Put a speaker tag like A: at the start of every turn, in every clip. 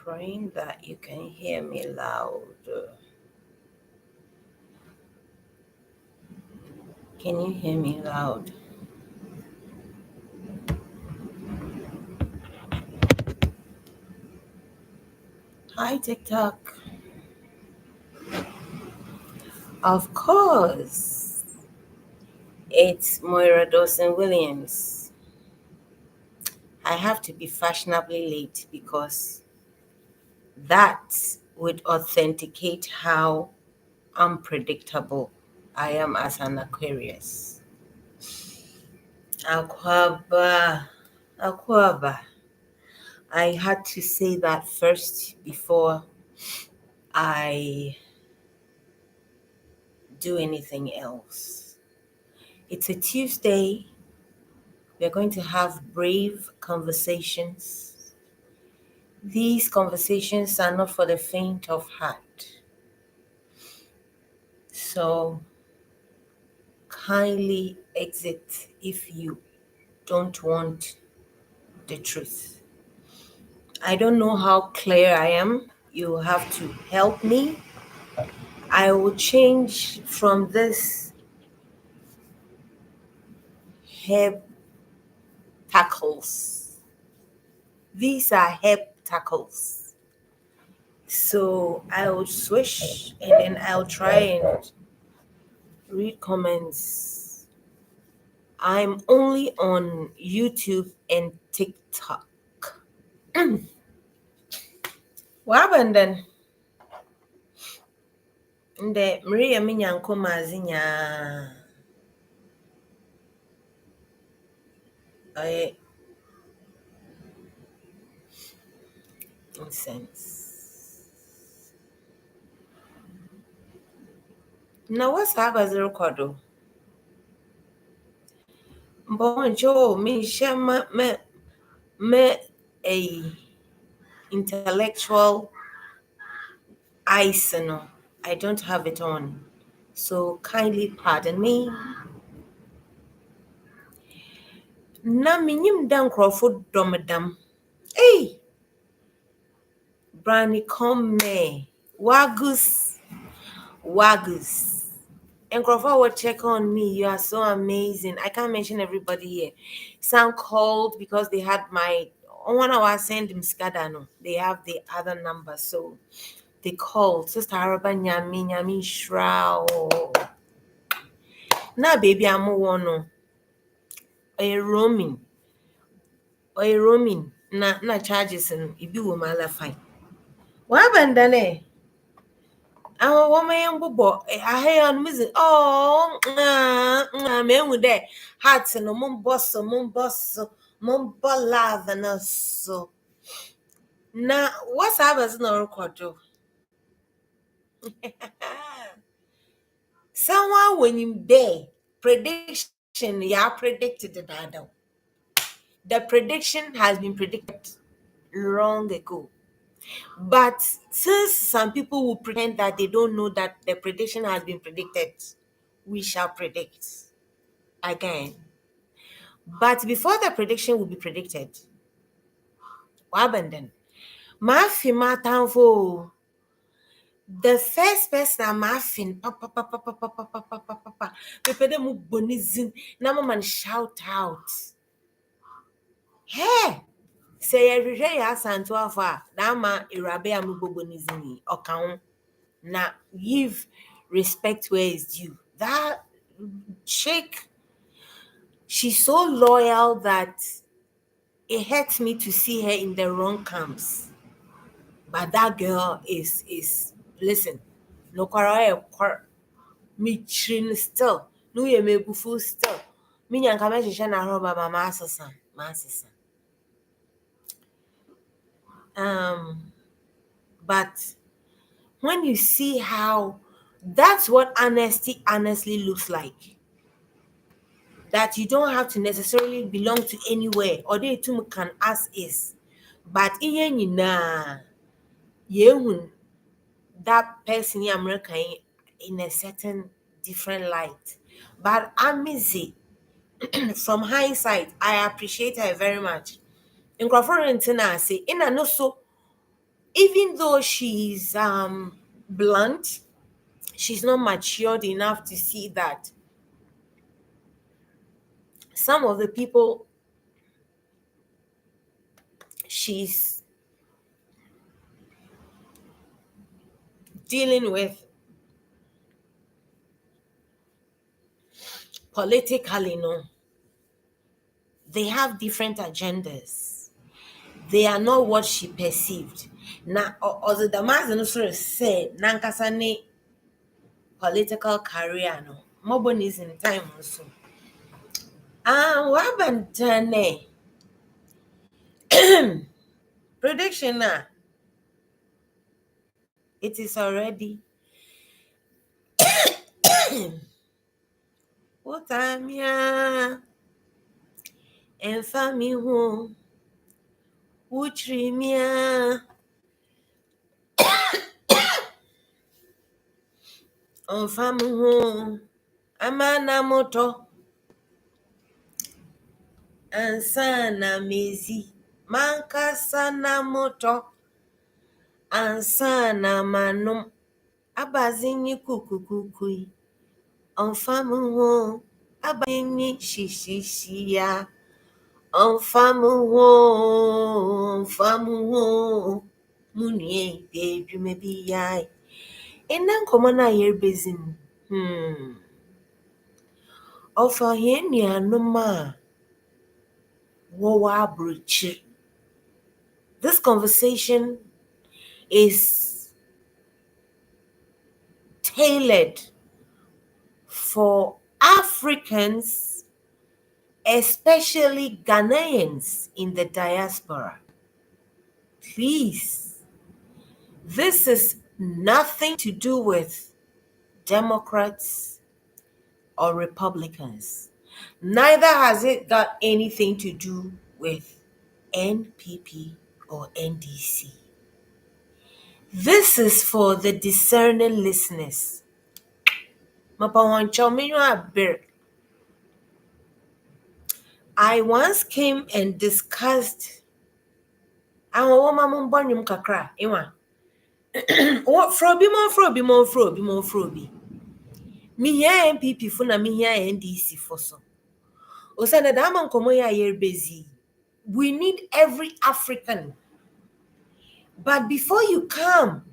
A: praying that you can hear me loud. Can you hear me loud? Hi, TikTok. Of course, it's Moira Dawson Williams. I have to be fashionably late because that would authenticate how unpredictable I am as an Aquarius. Aquaba, Aquaba. I had to say that first before I do anything else. It's a Tuesday. We're going to have brave conversations. These conversations are not for the faint of heart. So kindly exit if you don't want the truth. I don't know how clear I am. You have to help me. I will change from this hair tackles. These are hep tackles. So I'll switch and then I'll try and read comments. I'm only on YouTube and TikTok. What happened then? The Maria Minyanko Mazinya. I incense. Now what's happened to record? Bonjo, me share me a intellectual eyes, no. I don't have it on. So kindly pardon me. Na minyim da nkrofo domedam. Hey, Brani come. Wagus. Wagus. And Crawford will check on me. You are so amazing. I can't mention everybody here. Some called because they had my one hour send him scadano. They have the other number. So they called. Sister Araba Nyami Shroud. Na baby I'm one a roaming. Or a roaming. Na charges and if you will mala fine. What happened then? Àwọn woman yẹn bobọ ahẹ́ on music me hu dẹ heart no mo mbọ love no so na what's happens na record someone when you there prediction ya predicted that the prediction has been predicted long ago. But since some people will pretend that they don't know that the prediction has been predicted, we shall predict again. But before the prediction will be predicted, what happened then? Mafi matanfo. The first person I'm laughing, Pepe mu bonizin, na man shout out. Hey! Say every day asanto afa, na ma irabe amu bonizin okan. Now give respect where it's due. That chick, she's so loyal that it hurts me to see her in the wrong camps. But that girl is listen, no quarrel me chin still. No ye me bufu still. Me nyanka me shisha na roba mama asasa. But when you see how that's what honesty honestly looks like. That you don't have to necessarily belong to anywhere or they too can ask is. But iye na yehun that person in America in a certain different light. But Amizi, from hindsight, I appreciate her very much. In Crawford and say, in a no so Even though she's blunt, she's not matured enough to see that some of the people she's dealing with politically, no, they have different agendas. They are not what she perceived. Now, or the Damas sort of say, Nankasane political career, no, Mobon is in time also. What happened? Prediction now. It is already. What time, yeah? And family home. Utrimia. On family home. Amana moto. Ansana mezi. Manka sana moto. Ansana manum. Abazinyi kukukukui. On family home. Abazinyi shishishiya. On famu munye baby maybe yai. Enan komana yer bezin. Ofa heni anuma wawa bruchi. This conversation is tailored for Africans, especially Ghanaians in the diaspora. Please, this is nothing to do with Democrats or Republicans. Neither has it got anything to do with NPP or NDC. This is for the discerning listeners. I once came and discussed kakra. Frobi. Me here NPP for na me here NDC for so. Osana daman komo ya yer busy. We need every African. But before you come,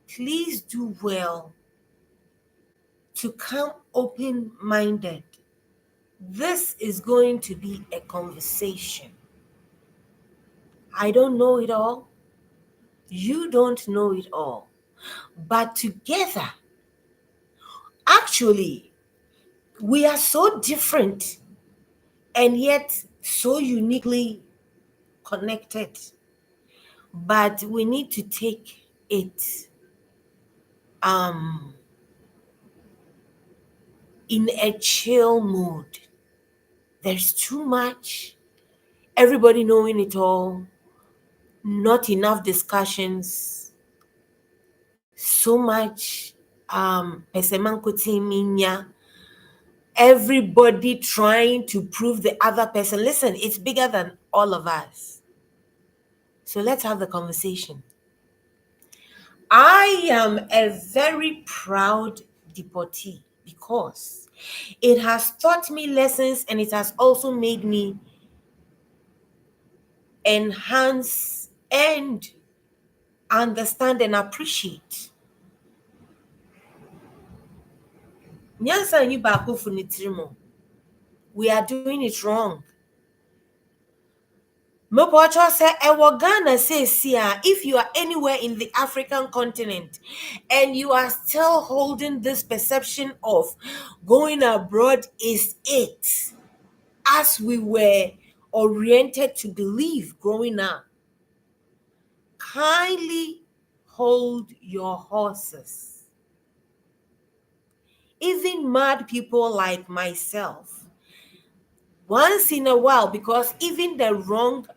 A: please do well to come open-minded. This is going to be a conversation. I don't know it all. You don't know it all. But together, actually, we are so different and yet so uniquely connected. But we need to take it in a chill mood. There's too much. Everybody knowing it all. Not enough discussions. So much pesemankuti. Everybody trying to prove the other person. Listen, it's bigger than all of us. So let's have the conversation. I am a very proud deportee because it has taught me lessons and it has also made me enhance and understand and appreciate. We are doing it wrong. Mopocho say Ghana says if you are anywhere in the African continent and you are still holding this perception of going abroad is it, as we were oriented to believe growing up, kindly hold your horses. Even mad people like myself, once in a while, because even the wrong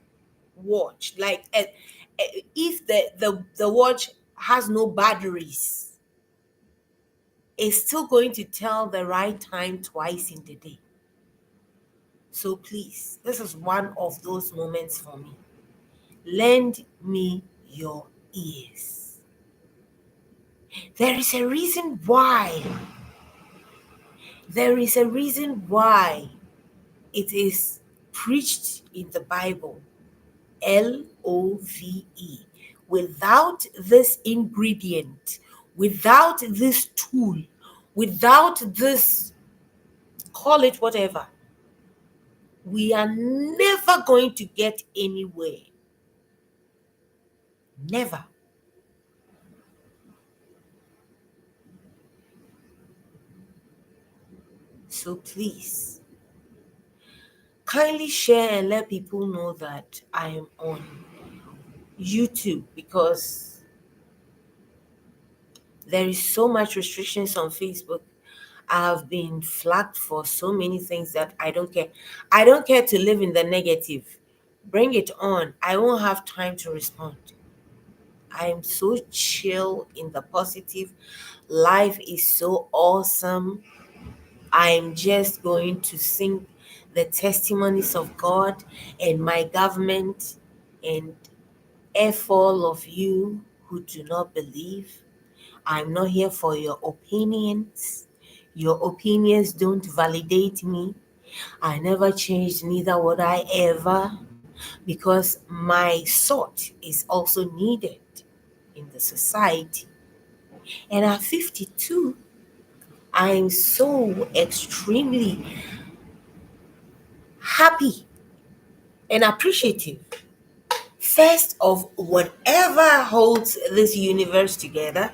A: watch, like if the watch has no batteries, it's still going to tell the right time twice in the day. So please, this is one of those moments for me. Lend me your ears. There is a reason why. There is a reason why it is preached in the Bible. LOVE. Without this ingredient, without this tool, without this, call it whatever, we are never going to get anywhere. Never. So please, kindly share and let people know that I am on YouTube, because there is so much restrictions on Facebook. I've been flagged for so many things that I don't care. I don't care to live in the negative. Bring it on. I won't have time to respond. I am so chill in the positive. Life is so awesome. I'm just going to sing the testimonies of God and my government, and F all of you who do not believe. I'm not here for your opinions. Your opinions don't validate me. I never changed, neither would I ever, because my sort is also needed in the society. And at 52, I'm so extremely happy and appreciative. First of whatever holds this universe together,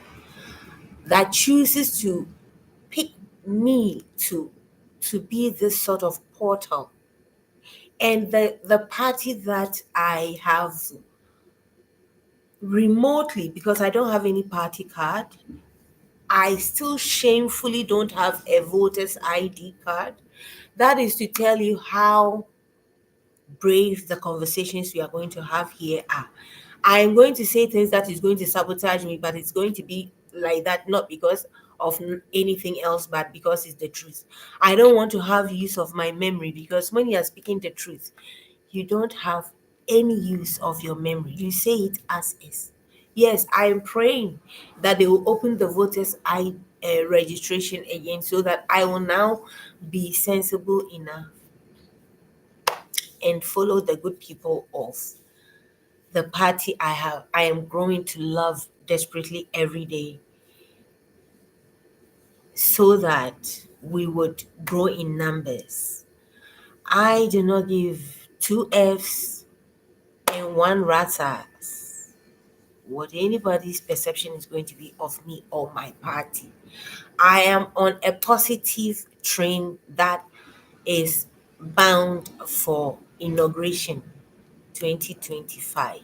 A: that chooses to pick me to be this sort of portal, and the party that I have remotely, because I don't have any party card. I still shamefully don't have a voter's ID card. That is to tell you how brave the conversations we are going to have here are. I am going to say things that is going to sabotage me, but it's going to be like that, not because of anything else, but because it's the truth. I don't want to have use of my memory, because when you are speaking the truth, you don't have any use of your memory. You say it as is. Yes, I am praying that they will open the voters' registration again, so that I will now be sensible enough and follow the good people of the party I am growing to love desperately every day, so that we would grow in numbers. I do not give two F's and one rattas what anybody's perception is going to be of me or my party. I am on a positive train that is bound for inauguration 2025.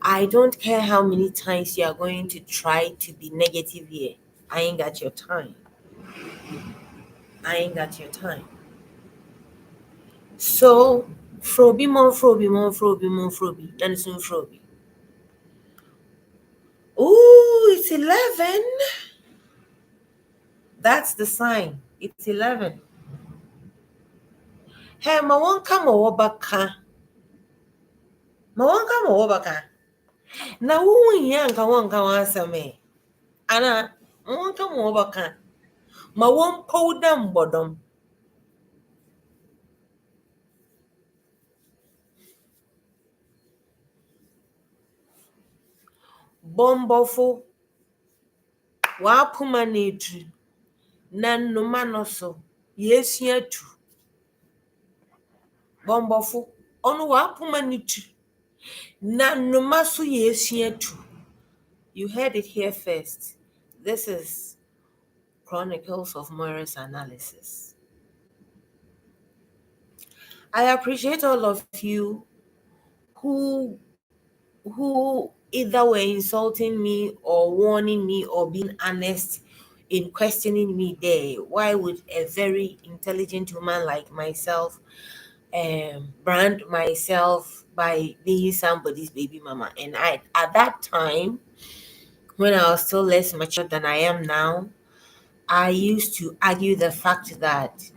A: I don't care how many times you are going to try to be negative here. I ain't got your time. I ain't got your time. So, Froby mon Froby mon Froby mon Froby. Nansun Froby. Ooh, it's 11. That's the sign. It's 11. Hey, ma won kama wobaka. Ma won kama wobaka. Na wo hia nka won ka wansame. Ana, ma won kama wobaka. Ma won powdam bodom. Bombofo wapoma na etu na nnoma no so yesua tu. Bombofo ono wapoma ne tu na nnoma so yesua tu. You heard it here first. This is Chronicles of Morris Analysis. I appreciate all of you who either were insulting me or warning me or being honest in questioning me there. Why would a very intelligent woman like myself brand myself by being somebody's baby mama? And I, at that time, when I was still less mature than I am now, I used to argue the fact that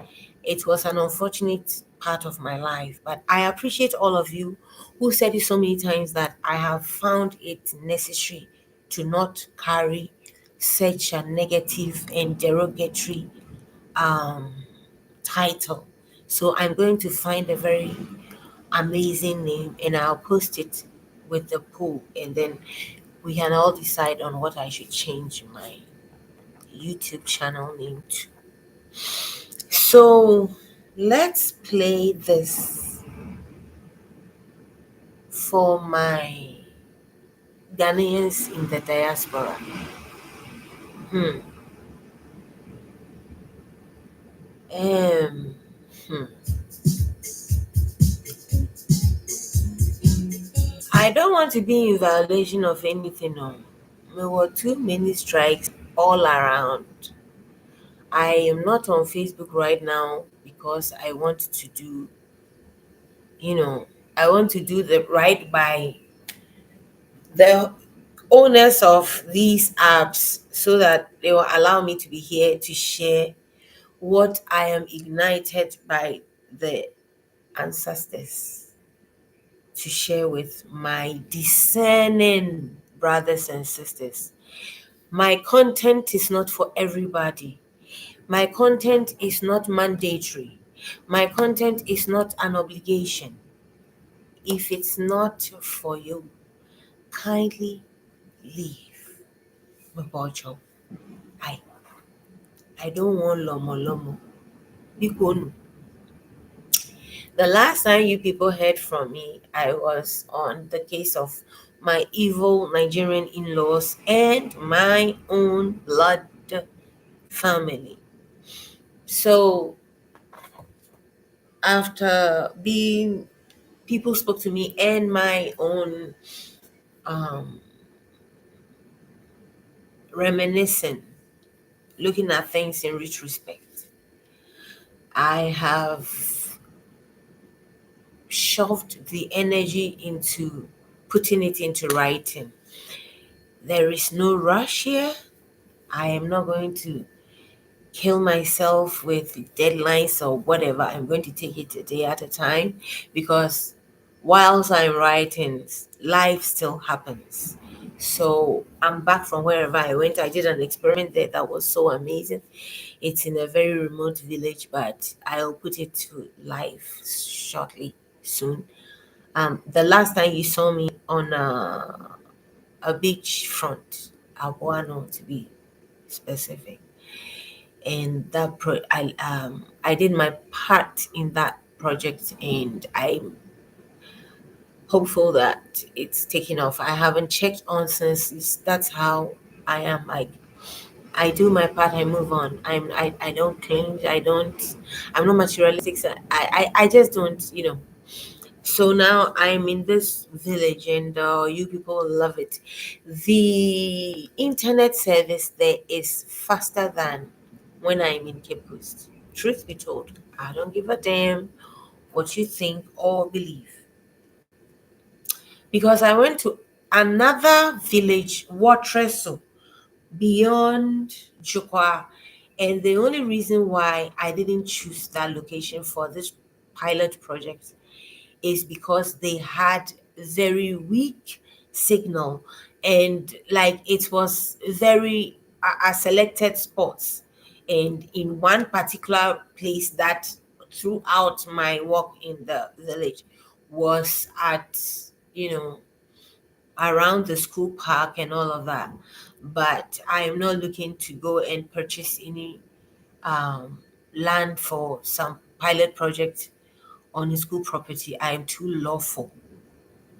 A: it was an unfortunate part of my life. But I appreciate all of you who said it so many times that I have found it necessary to not carry such a negative and derogatory um, title. So I'm going to find a very amazing name and I'll post it with the poll, and then we can all decide on what I should change my YouTube channel name to. So let's play this for my Ghanaians in the diaspora. Hmm. Um. Hmm. I don't want to be in violation of anything. No. There were too many strikes all around. I am not on Facebook right now because I want to do, you know, I want to do the right by the owners of these apps so that they will allow me to be here to share what I am ignited by the ancestors to share with my discerning brothers and sisters. My content is not for everybody. My content is not mandatory. My content is not an obligation. If it's not for you, kindly leave. Mebocho. I I don't want lomo lomo. Bikonu. The last time you people heard from me, I was on the case of my evil Nigerian in-laws and my own blood family. So after being people spoke to me and my own um, reminiscing, looking at things in retrospect, I have shoved the energy into putting it into writing. There is no rush here. I am not going to kill myself with deadlines or whatever. I'm going to take it a day at a time because whilst I'm writing, life still happens. So I'm back from wherever I went. I did an experiment there that was so amazing. It's in a very remote village, but I'll put it to life shortly soon. The last time you saw me on a beach front, Abuano to be specific, and I did my part in that project, and I'm hopeful that it's taking off. I haven't checked on since. That's how I am. Like I do my part, I move on. I don't cling. I'm not materialistic. So I just don't. So now I'm in this village, and you people love it. The internet service there is faster than when I'm in Cape Coast. Truth be told, I don't give a damn what you think or believe. Because I went to another village, Watreso, beyond Jukwa. And the only reason why I didn't choose that location for this pilot project is because they had very weak signal, and like it was very a selected spots, and in one particular place that throughout my walk in the village was at, you know around the school park and all of that. But I am not looking to go and purchase any land for some pilot project on a school property. I am too lawful.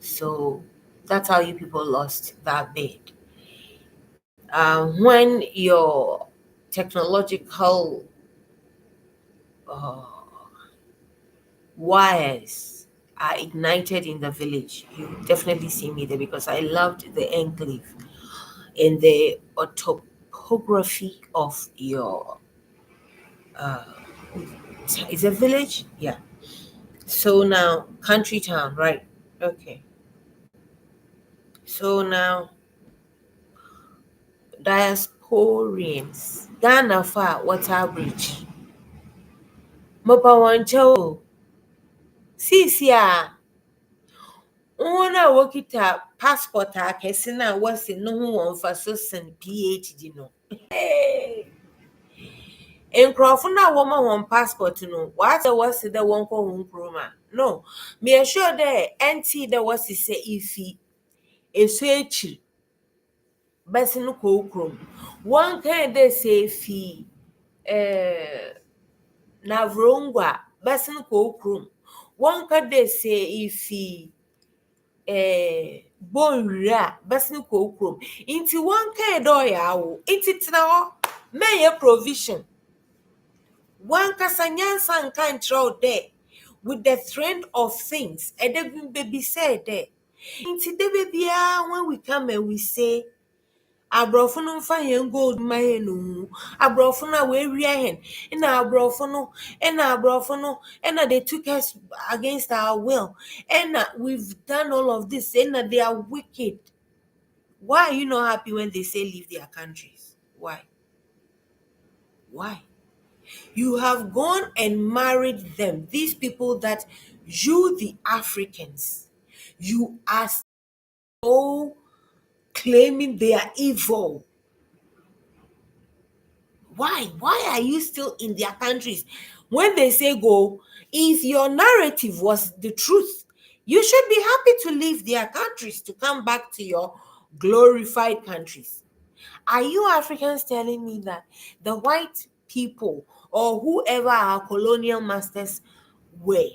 A: So that's how you people lost that bid. When your technological uh, wires are ignited in the village, you definitely see me there because I loved the enclave and the topography of your. Is a village? Yeah. So now, country town, right? Okay. So now, diasporians. Ghana for water bridge. Mopa wancho. Sisi a wɔn a wɔkita passport a kɛse no a wɔsi no ho wɔn mfa so sen PhD no. Hey! Nkurɔfo no a wɔma wɔn passport no wɔasɛ wɔsi dɛ wɔnkɔ wɔn kurom a no meyɛ sure dɛ ɛnte dɛ wɔsi sɛ ifi esu ekyir bɛsi no kɔ wo kurom. Wɔnkae dɛ sɛ efi Navrongo a bɛsi no kɔ wo kurom. Wɔnka dɛ sɛ efi Bonwire a bɛsi no kɔ wo kurom. Nti wɔnkae dɛ ɔyɛ awo. Nti tena hɔ mɛyɛ provision. Wankasa nyansa nka nkyerɛ wo dɛ with the trend of things ɛdɛ bi baby said dɛ nti dɛ biara when we come and we say aborɔfo no mfa hɛn gold ma hɛn no aborɔfo no a wɔawia hɛn ɛna aborɔfo no ɛna they took us against our will ɛna we've done all of this ɛna they are wicked. Why are you not happy when they say leave their countries? Why? You have gone and married them, these people that you, the Africans, you are so claiming they are evil. Why? Why are you still in their countries? When they say go, if your narrative was the truth, you should be happy to leave their countries to come back to your glorified countries. Are you Africans telling me that the white people or whoever our colonial masters were,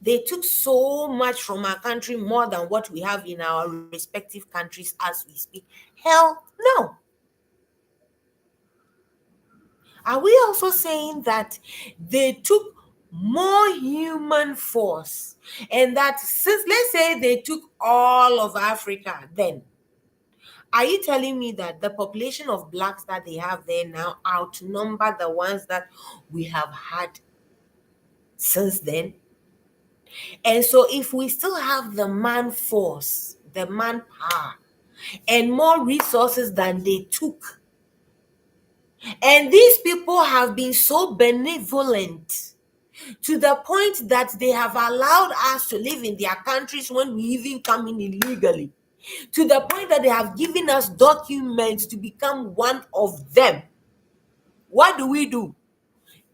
A: they took so much from our country more than what we have in our respective countries as we speak? Hell no. Are we also saying that they took more human force and that since, let's say, they took all of Africa, then are you telling me that the population of blacks that they have there now outnumber the ones that we have had since then? And so if we still have the man force, the manpower, and more resources than they took, and these people have been so benevolent to the point that they have allowed us to live in their countries when we even come in illegally, to the point that they have given us documents to become one of them. What do?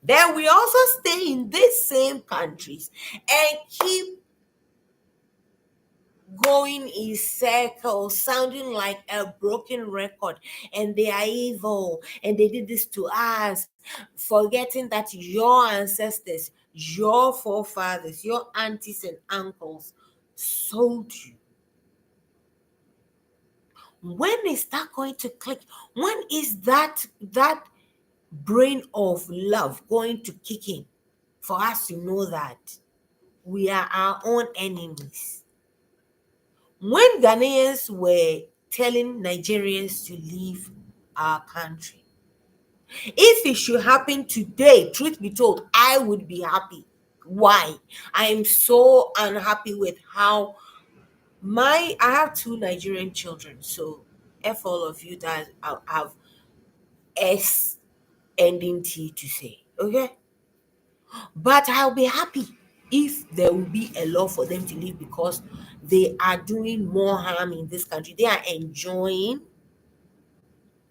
A: Then we also stay in these same countries and keep going in circles, sounding like a broken record, and they are evil and they did this to us, forgetting that your ancestors, your forefathers, your aunties and uncles sold you. When is that going to click? When is that brain of love going to kick in for us to know that we are our own enemies? When Ghanaians were telling Nigerians to leave our country, if it should happen today, truth be told, I would be happy. Why? I am so unhappy with how I have 2 Nigerian children, so F all of you that have S ending T to say, okay? But I'll be happy if there will be a law for them to leave because they are doing more harm in this country. They are enjoying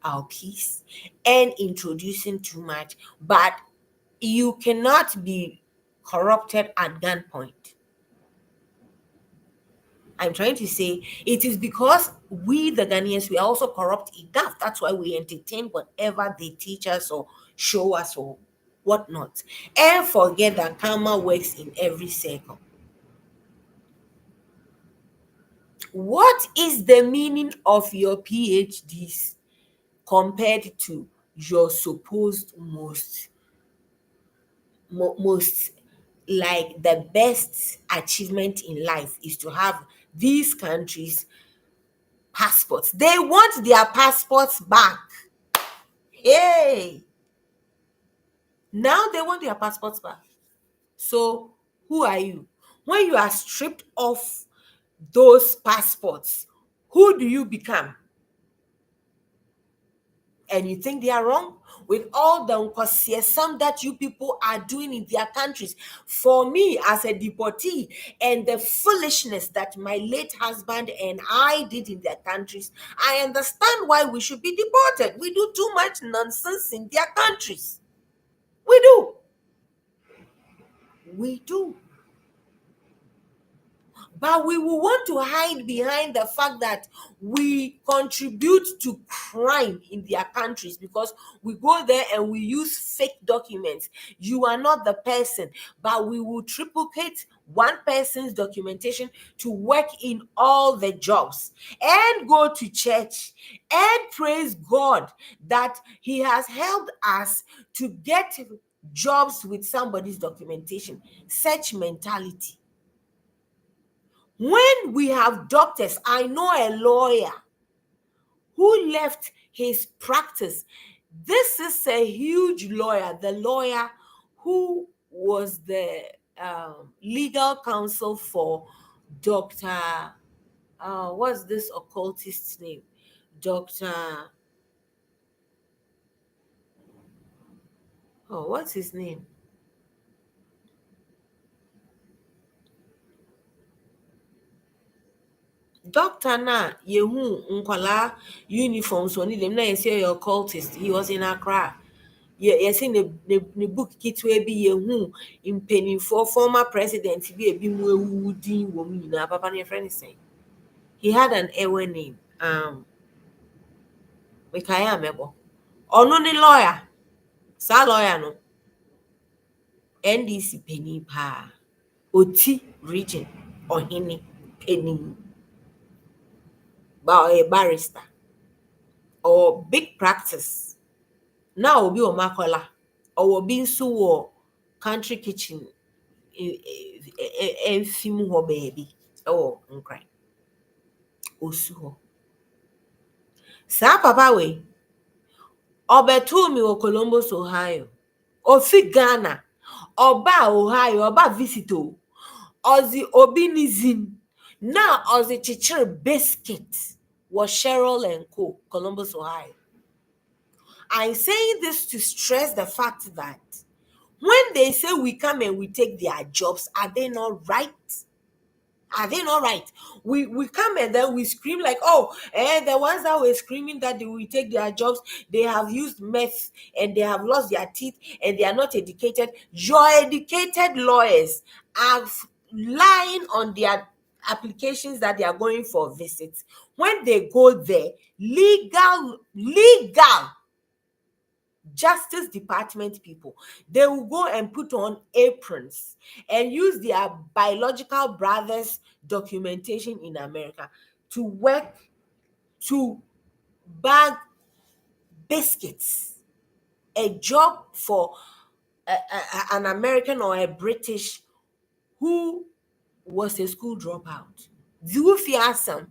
A: our peace and introducing too much. But you cannot be corrupted at gunpoint. I'm trying to say it is because we, the Ghanaians, we are also corrupt enough. That's why we entertain whatever they teach us or show us or whatnot. And forget that karma works in every circle. What is the meaning of your PhDs compared to your supposed most like the best achievement in life is to have these countries' passports? They want their passports back. Hey, now they want their passports back. So who are you? When you are stripped of those passports, who do you become? And you think they are wrong? With all the nkosiyesam that you people are doing in their countries, for me as a deportee, and the foolishness that my late husband and I did in their countries, I understand why we should be deported. We do too much nonsense in their countries. We do. We do. But we will want to hide behind the fact that we contribute to crime in their countries because we go there and we use fake documents. You are not the person, but we will triplicate one person's documentation to work in all the jobs and go to church and praise God that He has helped us to get jobs with somebody's documentation. Such mentality. When we have doctors, I know a lawyer who left his practice. This is a huge lawyer, the lawyer who was the legal counsel for Dr. What's this occultist's name? Dr. Oh, what's his name? Doctor na yehu nkwala uniforms on them na say your occultist. He was in Accra. Yɛsɛ ne book ketewa bi yɛhu mpanimfoɔ former president bi a ebi mu awuwu din wɔ mu nyinaa. Papa no yɛfrɛ ne sɛn? He had an ewe name. Mekaeɛ a mɛbɔ. Ɔno ne lawyer. Saa lawyer no, NDC panyin paa. Oti region ɔhene panyin. Ba ɔyɛ barrister. Or big practice. Na obi wɔ Makola. Ɔwɔ bi nso wɔ country kitchen ɛmfi mu hɔ baabi ɛwɔ Nkran. Osu hɔ. Saa papa wei, ɔbɛtoo me wɔ Columbus, Ohio. Ofi Ghana. Ɔba Ohio, ɔba visit o. Ɔdze obi ne zin. Na ɔdze kyekyere biscuit wɔ Cheryl and Co, Columbus, Ohio. I'm saying this to stress the fact that when they say we come and we take their jobs, are they not right? Are they not right? We come and then we scream like, oh, the ones that were screaming that they will take their jobs, they have used meth and they have lost their teeth and they are not educated. Your educated lawyers are lying on their applications that they are going for visits. When they go there, legal Justice Department people, they will go and put on aprons and use their biological brothers' documentation in America to work to bag biscuits. A job for an American or a British who was a school dropout. Do you feel some?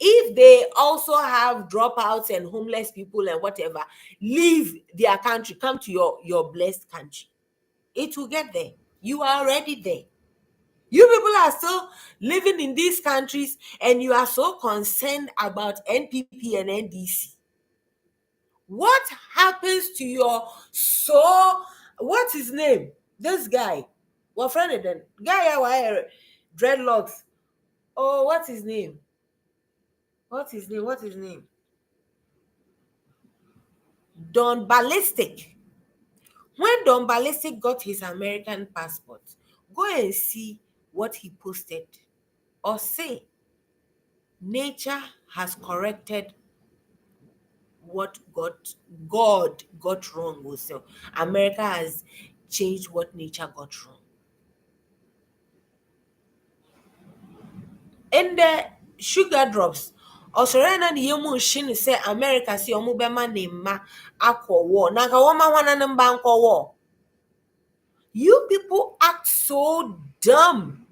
A: If they also have dropouts and homeless people and whatever, leave their country, come to your blessed country. It will get there. You are already there. You people are still living in these countries and you are so concerned about NPP and NDC. What happens to your what's his name? This guy. What friend then? Guy dreadlocks. Oh, what's his name? What's his name? What's his name? Don Ballistic. When Don Ballistic got his American passport, go and see what he posted or say. Nature has corrected what God got wrong also. America has changed what nature got wrong. In the sugar drops, Australia na yemu shin say America si omu bema ne ma akọ war. Na ka woma wana namba nkọ war. You people act so dumb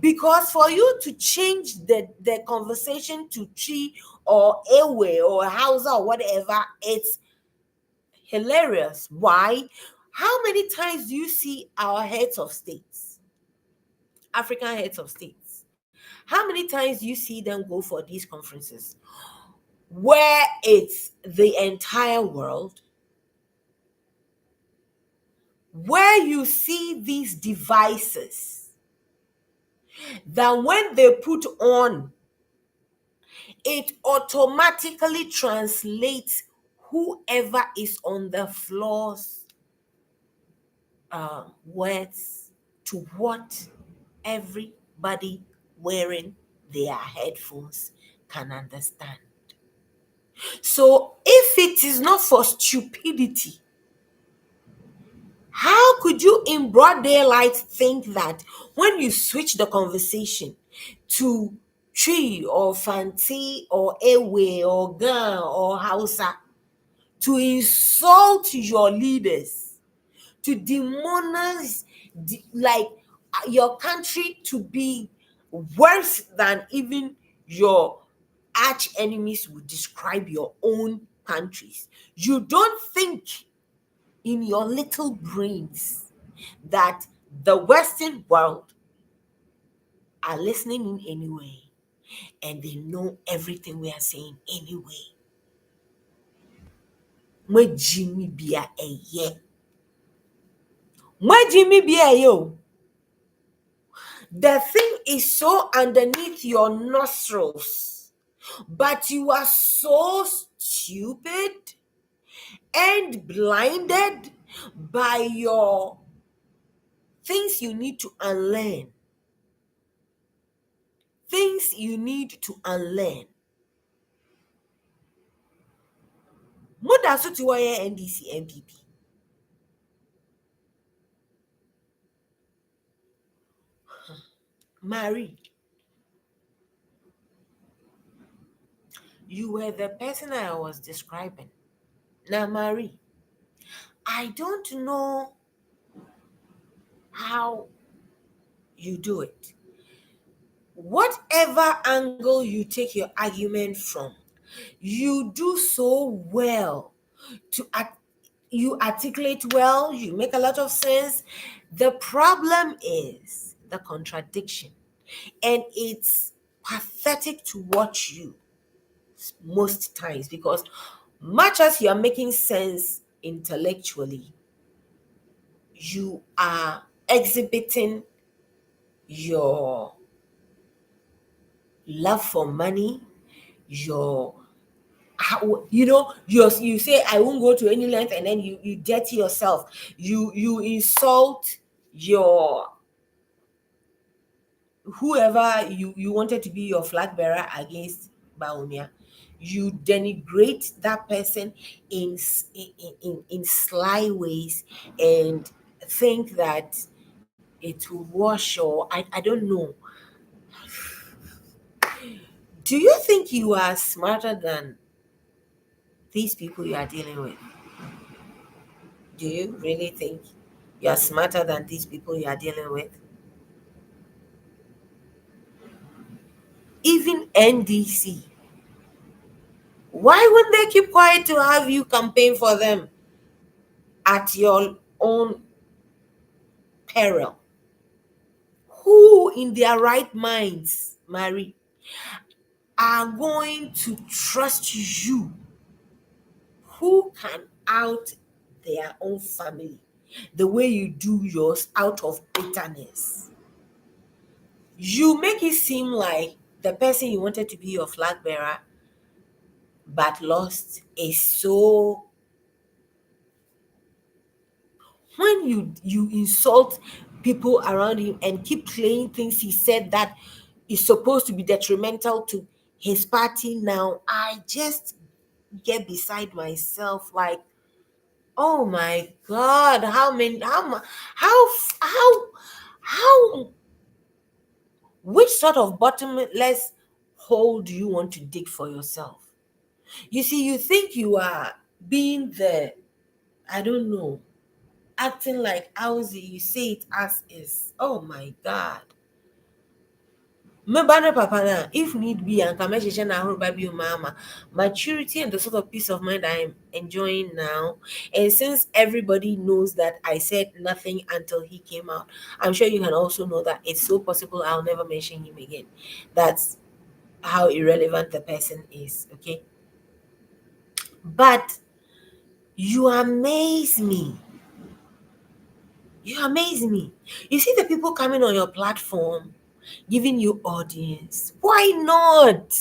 A: because for you to change the conversation to Chi or Ewe or Hausa or whatever, it's hilarious. Why? How many times do you see our heads of states, African heads of states? How many times do you see them go for these conferences? where it's the entire world, where you see these devices that when they put on, it automatically translates whoever is on the floor's words to what everybody wearing their headphones can understand. So if it is not for stupidity, how could you in broad daylight think that when you switch the conversation to tree or fancy or ewe or gan or hausa to insult your leaders, to demonize like your country to be worse than even your arch enemies would describe your own countries? You don't think in your little brains that the Western world are listening in anyway and they know everything we are saying anyway. Mwe Jimmy Bia eye. Mwe Jimmy Bia yo. The thing is so underneath your nostrils, but you are so stupid and blinded by your things you need to unlearn. Things you need to unlearn. Muda so to wire NDC MPP. Marie, you were the person I was describing. Now, Marie, I don't know how you do it. Whatever angle you take your argument from, you do so well to you articulate well, you make a lot of sense. The problem is the contradiction, and it's pathetic to watch you most times because much as you're making sense intellectually, you are exhibiting your love for money, your you say I won't go to any length, and then you dirty yourself, you insult your whoever you wanted to be your flag bearer against Baumia. You denigrate that person in sly ways and think that it will wash, or I don't know. Do you think you are smarter than these people you are dealing with? Do you really think you are smarter than these people you are dealing with? Even NDC. Why would they keep quiet to have you campaign for them at your own peril? Who in their right minds, Mary, are going to trust you? Who can out their own family the way you do yours out of bitterness? You make it seem like the person you wanted to be your flag bearer but lost is so. When you insult people around him and keep playing things he said that is supposed to be detrimental to his party, now I just get beside myself like, oh my god, how many how which sort of bottomless hole do you want to dig for yourself? You see, you think you are being the, I don't know, acting like Aussie, you say it as is. Oh my God. Mebane papa na, if need be, and kameshisha na huru baby mama, maturity and the sort of peace of mind I'm enjoying now. And since everybody knows that I said nothing until he came out, I'm sure you can also know that it's so possible I'll never mention him again. That's how irrelevant the person is. Okay. But you amaze me. You amaze me. You see the people coming on your platform, giving you audience. Why not?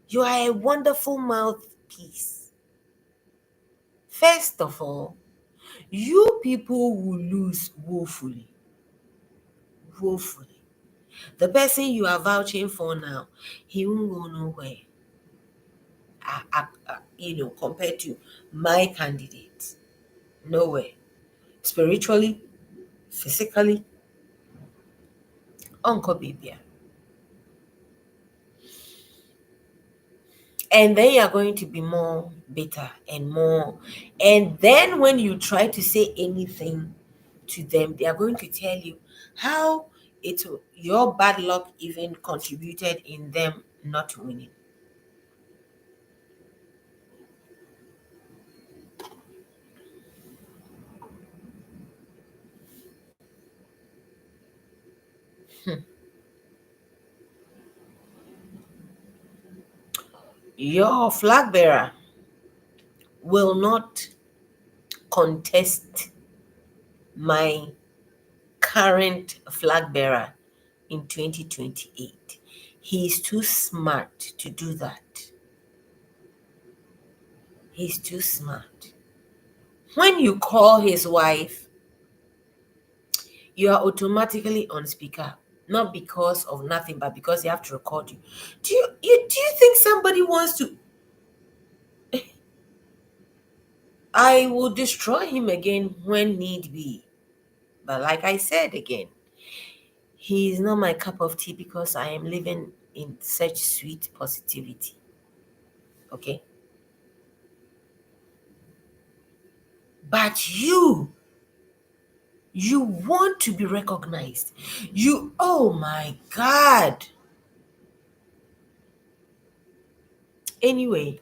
A: You are a wonderful mouthpiece. First of all, you people will lose woefully. Woefully. The person you are vouching for now, he won't go nowhere. Compared to my candidate. Nowhere. Spiritually, physically, Uncle Bibia. And then you're going to be more bitter and more. And then when you try to say anything to them, they are going to tell you how your bad luck even contributed in them not winning. Your flag bearer will not contest my current flag bearer in 2028. He's too smart to do that. He's too smart. When you call his wife, you are automatically on speaker, not because of nothing, but because they have to record you. Do you think somebody wants to? I will destroy him again when need be. But like I said again, he is not my cup of tea because I am living in such sweet positivity. Okay? But you want to be recognized. Oh my God. Anyway,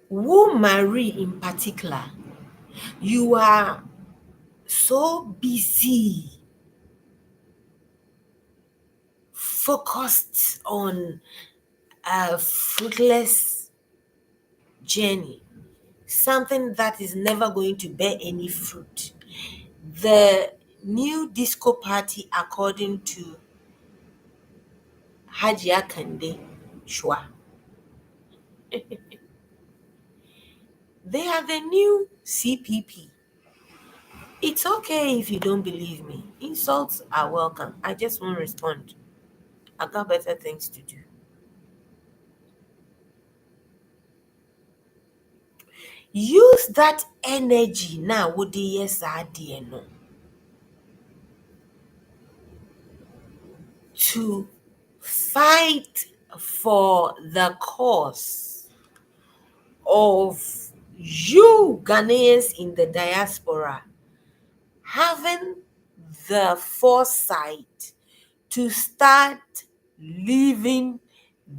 A: Wu Marie in particular, you are so busy, focused on a fruitless journey, something that is never going to bear any fruit. The new disco party, according to Hajia Kande Shua, they are the new CPP. It's okay if you don't believe me. Insults are welcome. I just won't respond. I got better things to do. Use that energy now. Would the yes idea no to fight for the cause of you Ghanaians in the diaspora having the foresight to start leaving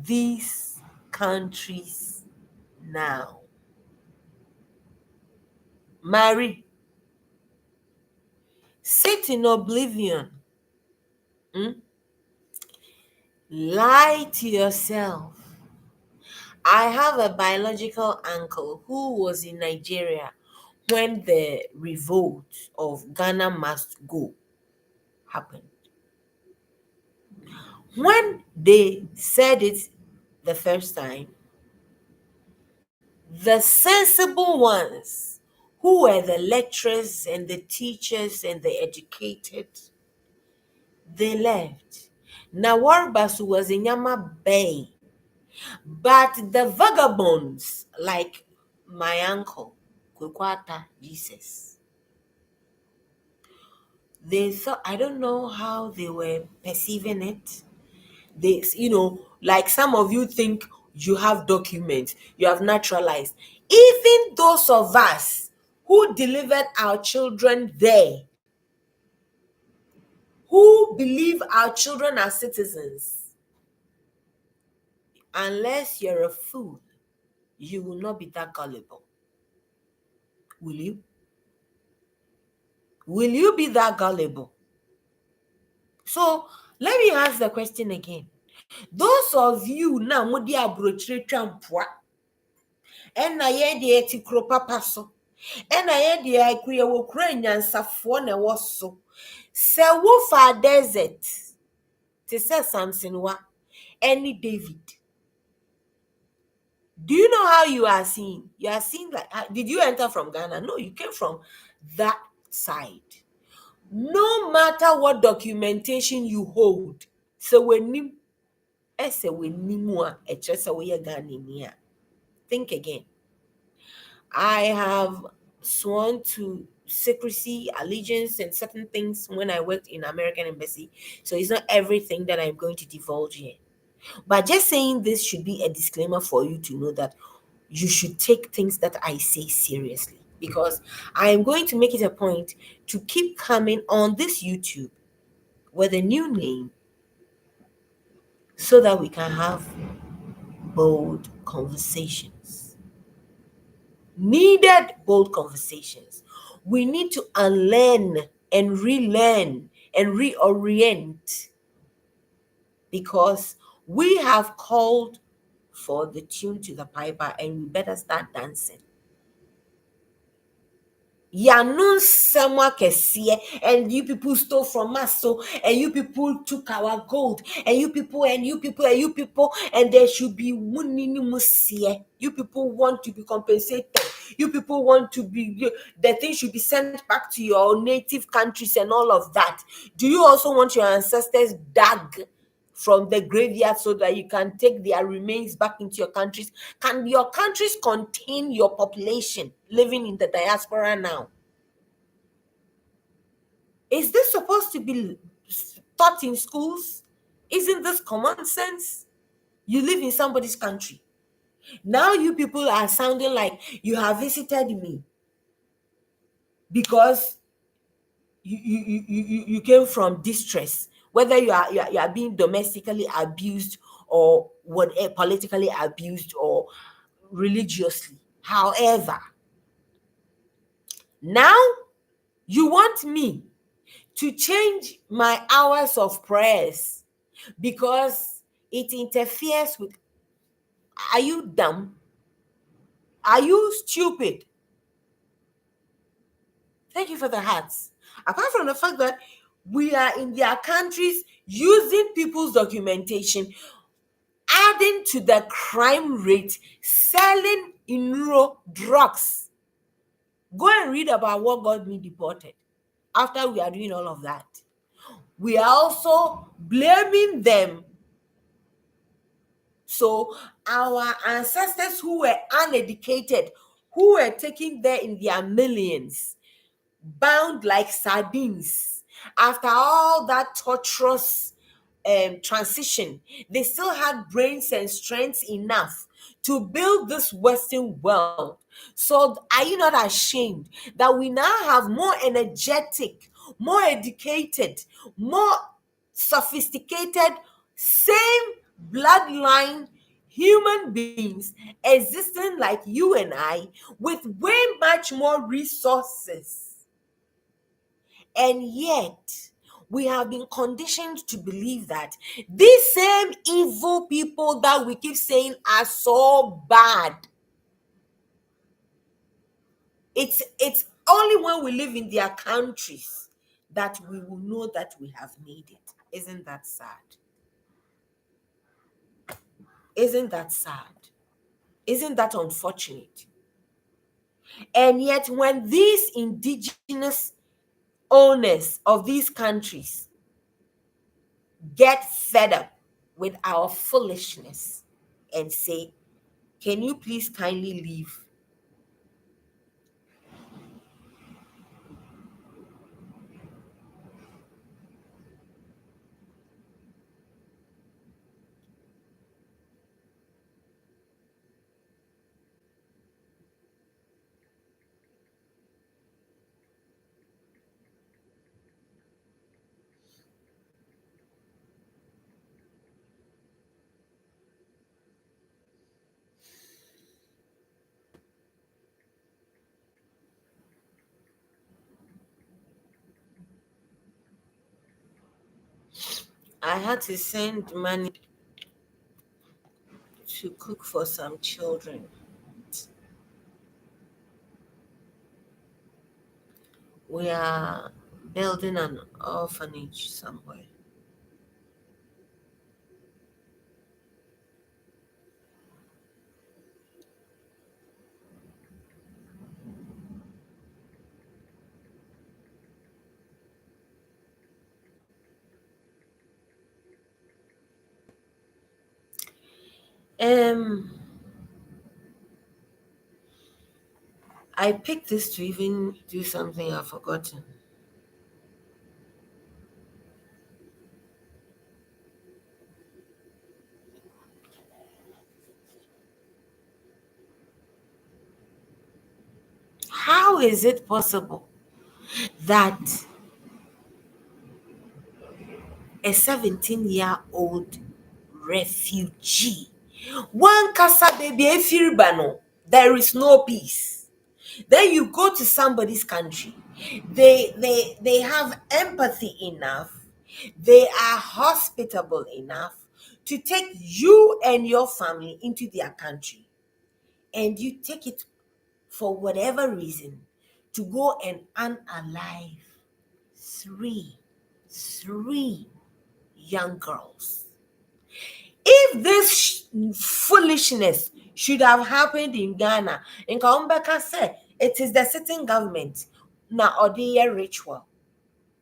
A: these countries now. Marry, sit in oblivion, mm? Lie to yourself. I have a biological uncle who was in Nigeria when the revolt of Ghana Must Go happened. When they said it the first time, the sensible ones, who were the lecturers and the teachers and the educated, they left. Nawar Basu was in Yama Bay, but the vagabonds, like my uncle, Kwekwata Jesus, they thought, I don't know how they were perceiving it. Like some of you think you have documents, you have naturalized. Even those of us who delivered our children there, who believe our children are citizens, unless you're a fool, you will not be that gullible. Will you? Will you be that gullible? So let me ask the question again. Those of you now modi abrochire twampoa ena ye de eti kro papa so ena ye de akure wo kura nyansafo na wo so se wo fa desert to say something wa any David. Do you know how you are seen? You are seen like did you enter from Ghana? No, you came from that side. No matter what documentation you hold, so when you think again. I have sworn to secrecy, allegiance, and certain things when I worked in American embassy. So it's not everything that I'm going to divulge here. But just saying this should be a disclaimer for you to know that you should take things that I say seriously. Because I am going to make it a point to keep coming on this YouTube with a new name so that we can have bold conversations. Needed bold conversations. We need to unlearn and relearn and reorient because we have called for the tune to the piper and we better start dancing. Yanun kesie, and you people stole from us, so and you people took our gold, and you people and you people and you people, and there should be munini musie. You people want to be compensated. You people want to be the thing should be sent back to your native countries and all of that. Do you also want your ancestors dug from the graveyard so that you can take their remains back into your countries? Can your countries contain your population living in the diaspora now? Is this supposed to be taught in schools? Isn't this common sense? You live in somebody's country. Now you people are sounding like you have visited me because you came from distress, whether you are being domestically abused or what politically abused or religiously. However, now you want me to change my hours of prayers because it interferes with. Are you dumb? Are you stupid? Thank you for the hearts. Apart from the fact that we are in their countries using people's documentation, adding to the crime rate, selling drugs. Go and read about what got me deported. After we are doing all of that, we are also blaming them. So our ancestors who were uneducated, who were taken there in their millions, bound like sardines, after all that torturous transition, they still had brains and strength enough to build this Western world. So, are you not ashamed that we now have more energetic, more educated, more sophisticated, same bloodline human beings existing like you and I with way much more resources? And yet, we have been conditioned to believe that these same evil people that we keep saying are so bad. It's only when we live in their countries that we will know that we have made it. Isn't that sad? Isn't that sad? Isn't that unfortunate? And yet, when these indigenous owners of these countries get fed up with our foolishness and say, can you please kindly leave? I had to send money to cook for some children. We are building an orphanage somewhere. Um, I picked this to even do something I've forgotten. How is it possible that a 17-year-old refugee, one casa baby efiribano, there is no peace. Then you go to somebody's country. They have empathy enough. They are hospitable enough to take you and your family into their country. And you take it for whatever reason to go and unalive three, three young girls. If this foolishness should have happened in Ghana, in Kaumbeka said it is the sitting government na odiye ritual.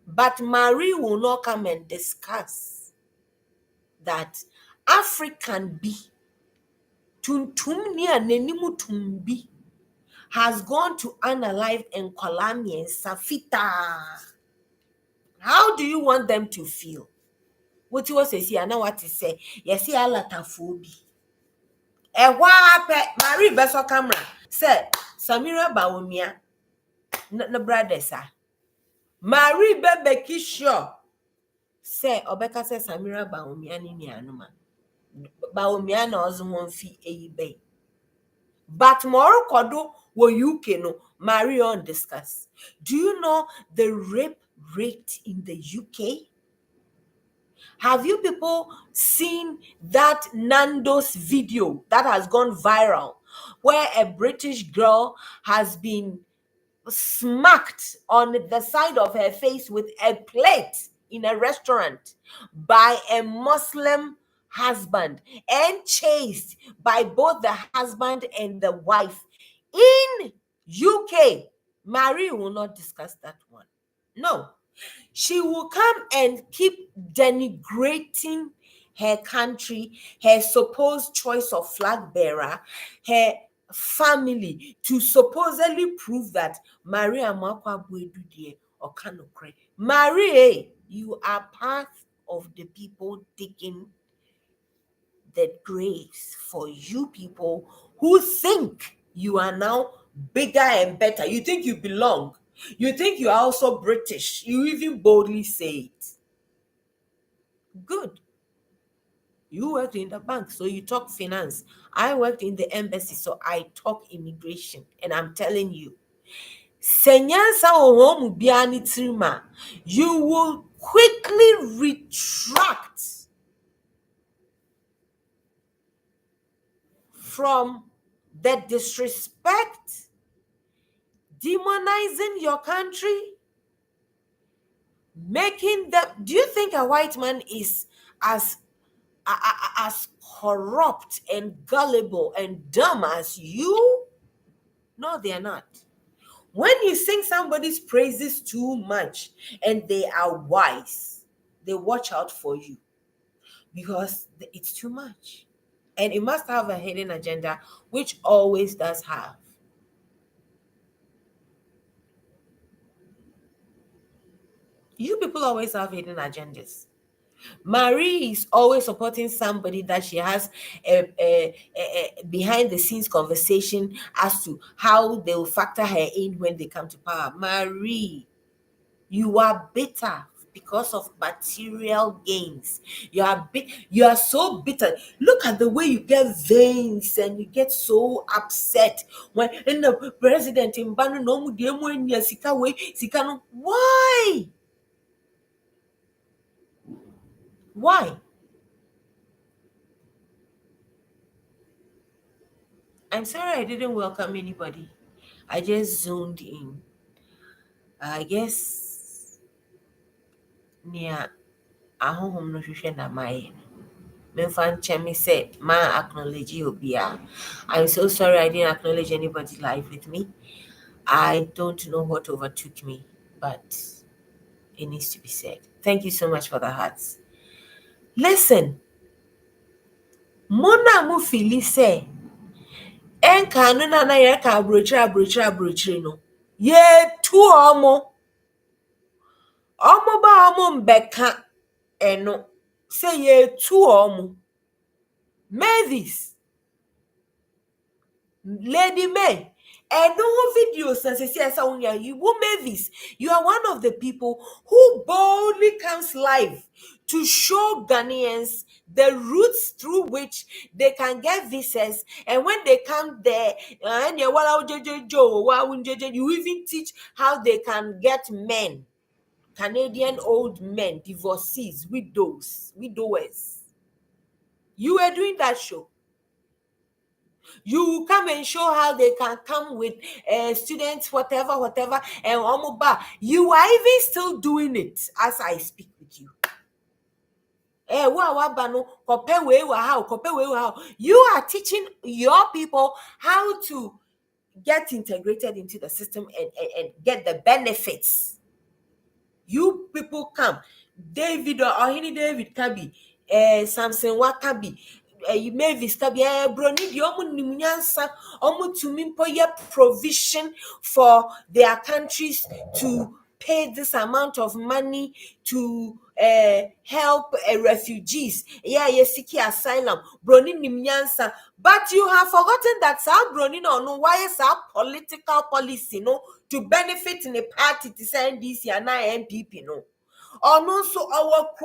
A: But Marie will not come and discuss that African be tuntum ni anenimu tumbi has gone to unalive and Kolami and Safita. How do you want them to feel? What you was say, I know what to say. Yes, see, a lot of phobia. Marie beso camera said Samira Bawumia na brother sa. Marie bebeki sure say Obeka say Samira Bawumia ni anuma. Bawumia na ozo won fi eyibe. But more kodo wo UK no Marie on discuss. Do you know the rape rate in the UK? Have you people seen that Nando's video that has gone viral where a British girl has been smacked on the side of her face with a plate in a restaurant by a Muslim husband and chased by both the husband and the wife in UK? Marie will not discuss that one. No, she will come and keep denigrating her country, her supposed choice of flag bearer, her family, to supposedly prove that Maria Makwa Buedu or Kanokre. Marie, you are part of the people digging the graves for you people who think you are now bigger and better. You think you belong. You think you are also British. You even boldly say it. Good. You worked in the bank, so you talk finance. I worked in the embassy, so I talk immigration. And I'm telling you, Senyansa Ohomu Biani Trima, you will quickly retract from the disrespect, demonizing your country, making them. Do you think a white man is as as corrupt and gullible and dumb as you? No, they are not. When you sing somebody's praises too much and they are wise, they watch out for you because it's too much. And it must have a hidden agenda, which always does have. You people always have hidden agendas. Marie is always supporting somebody that she has a behind the scenes conversation as to how they will factor her in when they come to power. Marie, you are bitter because of material gains. You are so bitter. Look at the way you get veins and you get so upset when in the president in Banu no mu de mu anya sika we sika no. Why? Why? I'm sorry I didn't welcome anybody. I just zoned in. I guess near a home no na my Memfan Chemi said, Ma acknowledge you, Bia. I'm so sorry I didn't acknowledge anybody live with me. I don't know what overtook me, but it needs to be said. Thank you so much for the hearts. Listen, Mona Mufili say, Enka no na yaka abrochire no. Ye tu omo ba omo mbeka eno. Say ye tu omo. Mavis, Lady May, and no videos as I say, you Mavis, you are one of the people who boldly comes live to show Ghanaians the routes through which they can get visas, and when they come there, you even teach how they can get men, Canadian old men, divorcees, widowers. You were doing that show. You come and show how they can come with students, whatever, and omoba. You are even still doing it as I speak with you. You are teaching your people how to get integrated into the system and get the benefits. You people come. David or Ohini David Kabi, Samson Wakabi, Mavis Kabi, Broni, the Omu Nimunyansa, Omu Tumimpo, provision for their countries to pay this amount of money to help refugees. Yeah, seeking asylum. Broni Nimyansa. But you have forgotten that some Broni no why is our political policy no to benefit in a party to send this and NPP no. Ọno nso ọwọ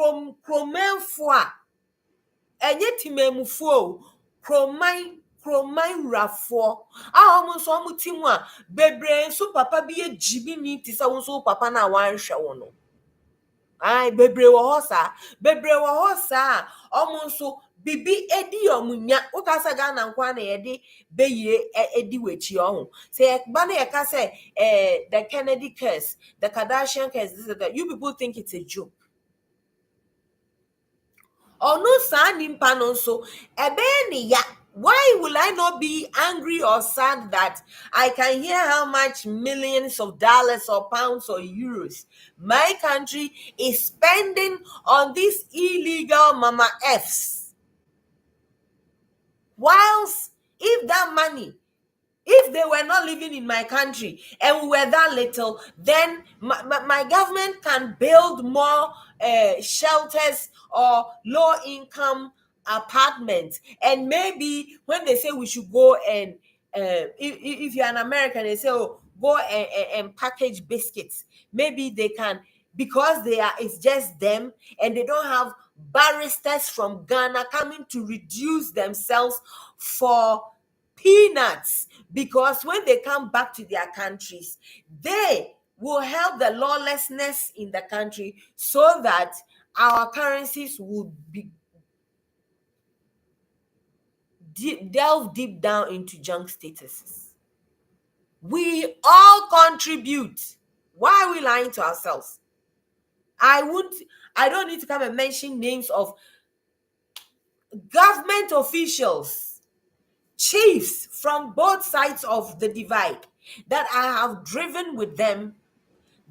A: kromanfo a enye timemufo o kroman wurafo a ọmo nso ọmo timu a bebre nso papa bi ejibi ni ti sɛ nso papa na wanhwɛ wo no ai bebre wɔ hɔ saa ọmo nso bibi edi ọmo nya ụka sɛ Ghana nkwa na yɛde beyie edi wechi ọhụ sɛ ba na yɛka sɛ the Kennedy curse, the Kardashian curse, that you people think it's a joke. Ono saa nimpa no nso ebe ne ya. Why will I not be angry or sad that I can hear how much millions of dollars or pounds or euros my country is spending on these illegal mama Fs? Whilst if that money, if they were not living in my country and we were that little, then my government can build more shelters or low income apartments. And maybe when they say we should go and if you're an American, they say, oh, go and package biscuits. Maybe they can, because it's just them and they don't have barristers from Ghana coming to reduce themselves for peanuts, because when they come back to their countries, they will help the lawlessness in the country so that our currencies will be delve deep down into junk statuses. We all contribute. Why are we lying to ourselves? I don't need to come and mention names of government officials, chiefs from both sides of the divide that I have driven with them,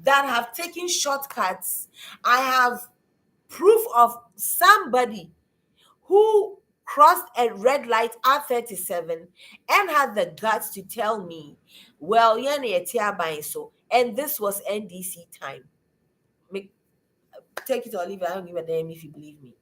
A: that have taken shortcuts. I have proof of somebody who crossed a red light at 37 and had the guts to tell me, well, so, and this was NDC time. Take it or leave it, I don't give a damn if you believe me.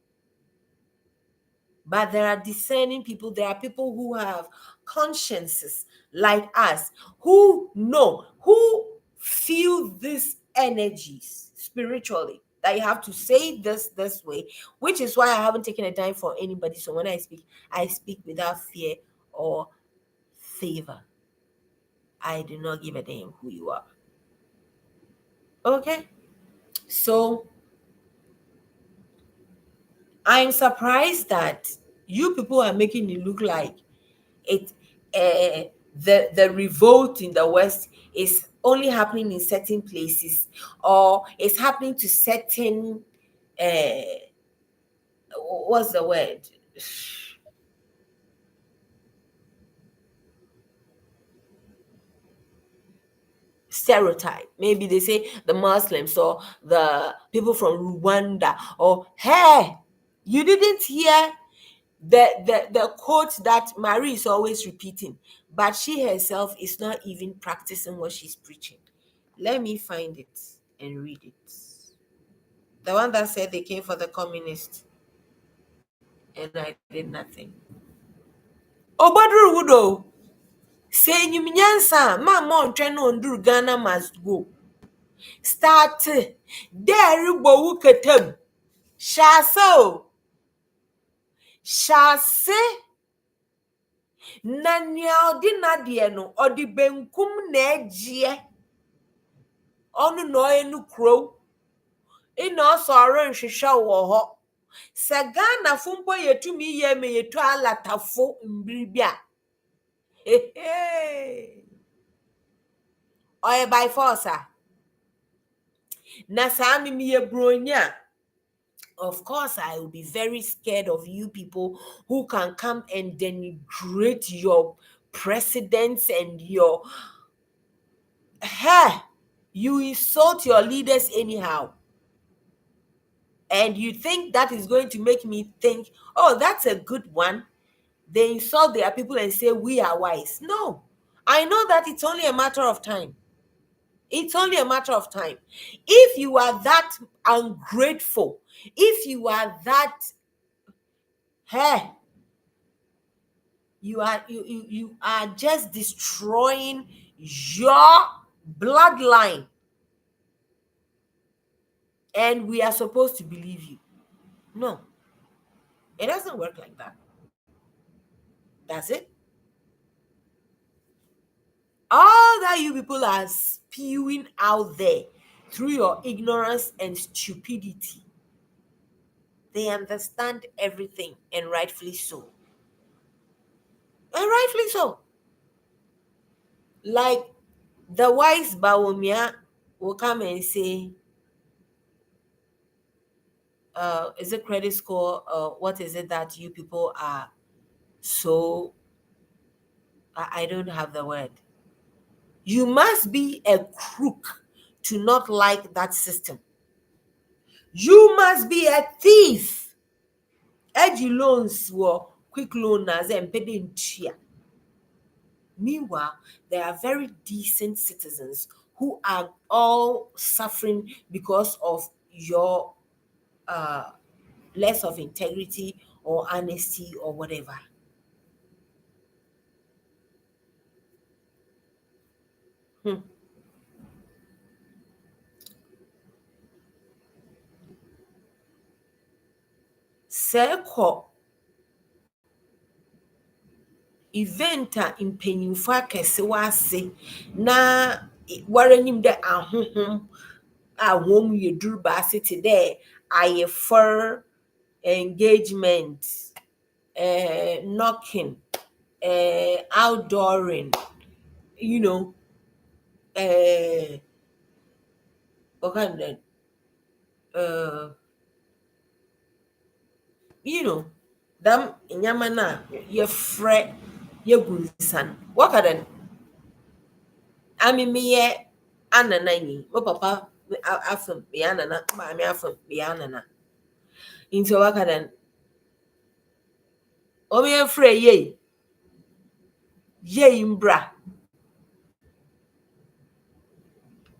A: But there are discerning people. There are people who have consciences like us, who know, who feel these energies spiritually, that you have to say this way, which is why I haven't taken a time for anybody. So when I speak without fear or favor. I do not give a damn who you are. Okay? So I'm surprised that you people are making it look like the revolt in the West is only happening in certain places, or it's happening to certain what's the word, stereotype. Maybe they say the Muslims or the people from Rwanda, or hey, you didn't hear the quote that Marie is always repeating, but she herself is not even practicing what she's preaching. Let me find it and read it. The one that said they came for the communists and I did nothing. Obadru Wudo, say you nyansa, ma mon no Ghana must go. Start there bo wuketem. Shaso. Shase na nea odi nadie no odi benkum na egie. Onu no enu kro. Ina osoro nhwehwe wo ho. Se Ghana fumpo yetumi ye me yetu alatafo mbribi a. Oye by force a. Na saa mimi ye bronya. Of course, I will be very scared of you people who can come and denigrate your presidents and your hair. You insult your leaders anyhow. And you think that is going to make me think, oh, that's a good one. They insult their people and say, we are wise. No, I know that it's only a matter of time. It's only a matter of time. If you are that ungrateful, if you are that, hey, you are just destroying your bloodline, and we are supposed to believe you. No, it doesn't work like that. That's it. All that you people are spewing out there through your ignorance and stupidity, they understand everything, and rightfully so. And rightfully so. Like the wise Bawumia will come and say, is it credit score? What is it that you people are so? I don't have the word. You must be a crook to not like that system. You must be a thief. Edgy loans were quick loaners and paying cheer. Meanwhile, there are very decent citizens who are all suffering because of your less of integrity or honesty or whatever. Hmm. Seko event a mpanyimfo akɛse wase na wɔrenyim dɛ ahohom a wɔn mu yɛ duru baase te dɛ ayefor engagement, knocking, outdooring, you know, what kind of that? You know, dam nyama na yɛfrɛ yɛgu nsa no. What kind of ami meyɛ anana yi, mo papa afam meyɛ anana, maame afam meyɛ anana. Nti ɔbɛka dɛ ɔmo yɛmfrɛ yei, yei mbra.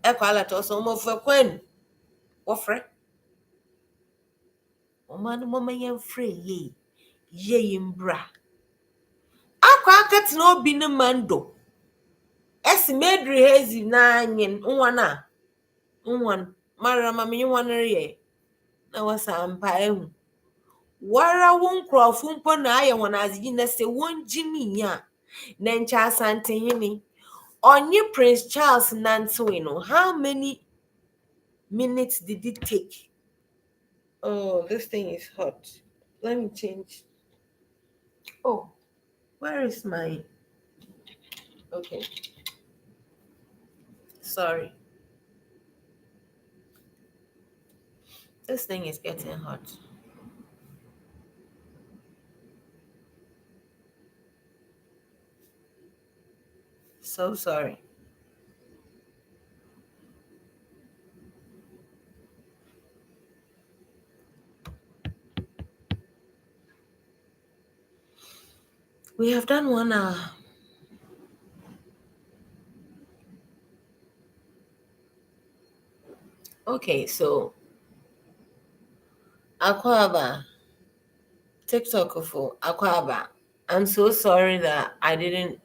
A: Ɛkɔ alata ɔsɛ ɔmo fɛ kwan wɔfrɛ. Ɔmo ano mɔmɔ yɛmfrɛ yei, yei mbra. Akɔ akɛtena obi ne mando. Ɛsi medri hezi na nyin nwana. Nwan mara ma me nwan reyɛ. Na wasa ampa ehu. Wara wo nkurɔfo mpo na ayɛ wɔn adegye na sɛ wɔngye me a na nkyɛ asantehene ɔnye Prince Charles nantewe no, how many minutes did it take? Oh, this thing is hot. Let me change. Oh, where is my Okay. Sorry. This thing is getting hot. So sorry. We have done 1 hour. Okay, so Aquaba, TikTok for Aquaba. I'm so sorry that I didn't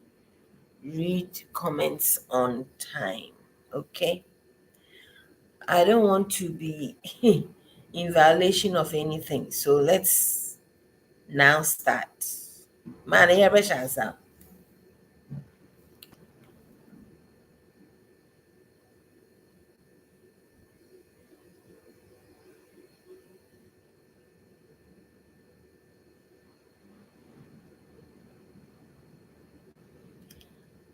A: read comments on time. Okay. I don't want to be in violation of anything. So let's now start. Man, I have a chance.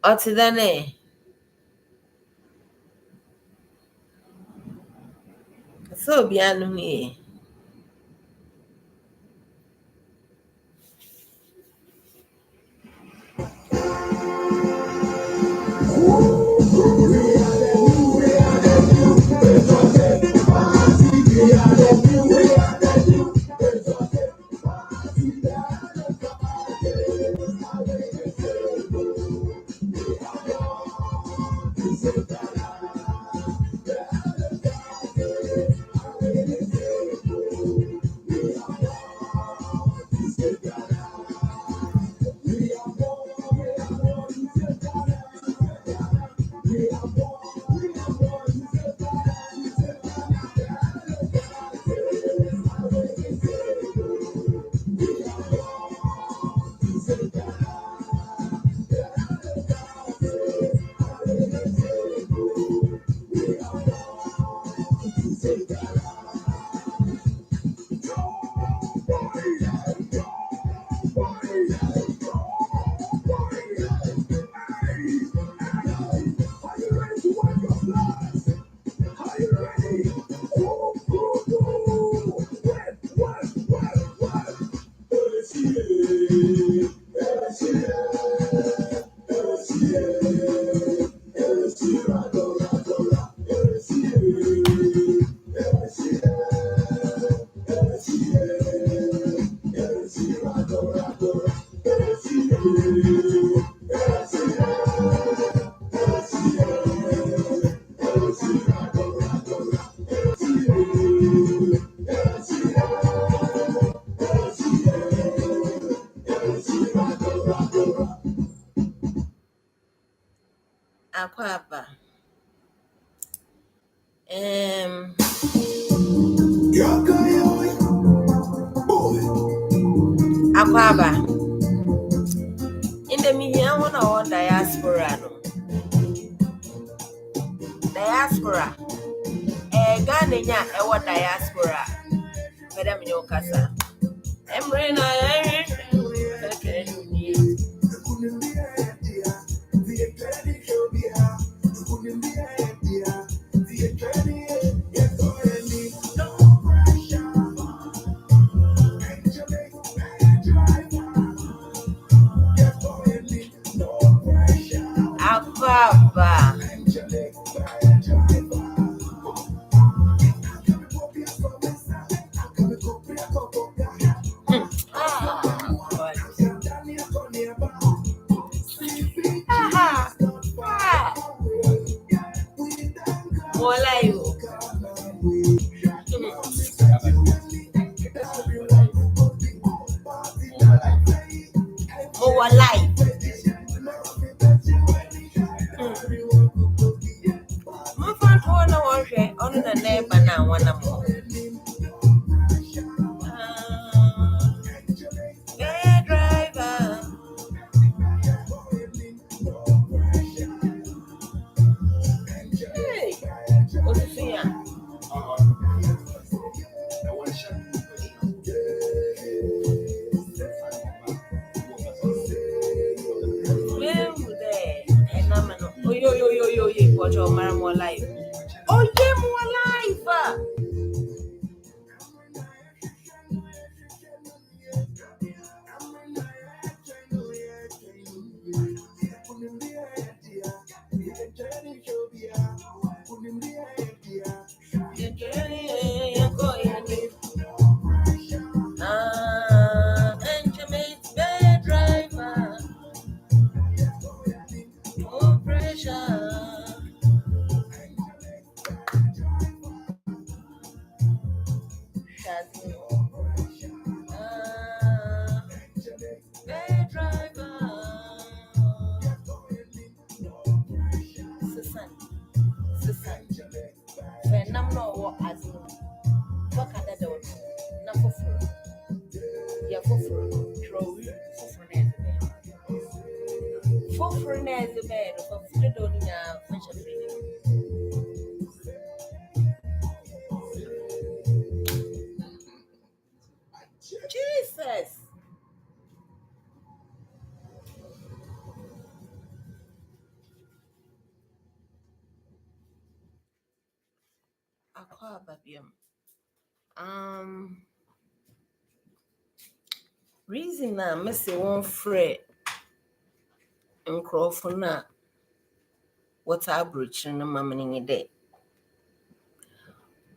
A: Otidane. So be me. Aquaba. Um, Aquaba. In the media, one on diaspora. No. Diaspora. Ghana, what diaspora. Madam Yokasa. Emrena. Okay. Aquaba. Mola you. More life. My friend wanna watch it on the neighbor now one more. Hey driver. Hey. What's the thing? Where would they? watch your Mara more life. Oh yeah, more life. Engine's bed driver, no pressure. Bed driver, Susan, Susan. When I'm not what as you fuck at the door, not for free. Yeah, for free. Throw for free as the bed, for free don't Jesus. Aqua babium. Um, reason I miss one free and for na what I brooch and mamma in a day.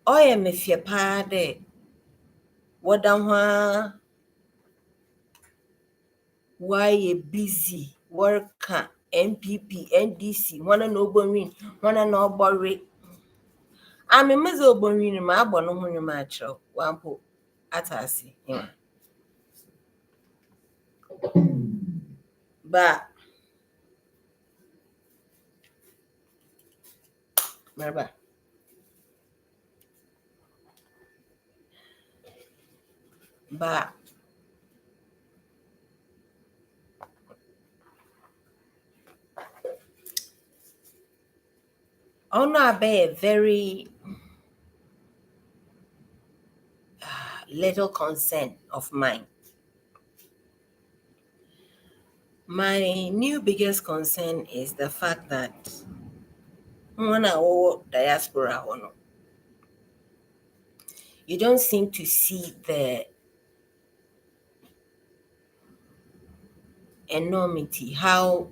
A: Oh, yeah, me fear pa de. What down why you busy worker MPP NDC wanna no boring wanna no boring. I'm a miserable boring in my bonnet when you match one po at us. But remember, but oh no, I bear very little concern of mine. My new biggest concern is the fact that when I diaspora or no, you don't seem to see the enormity, how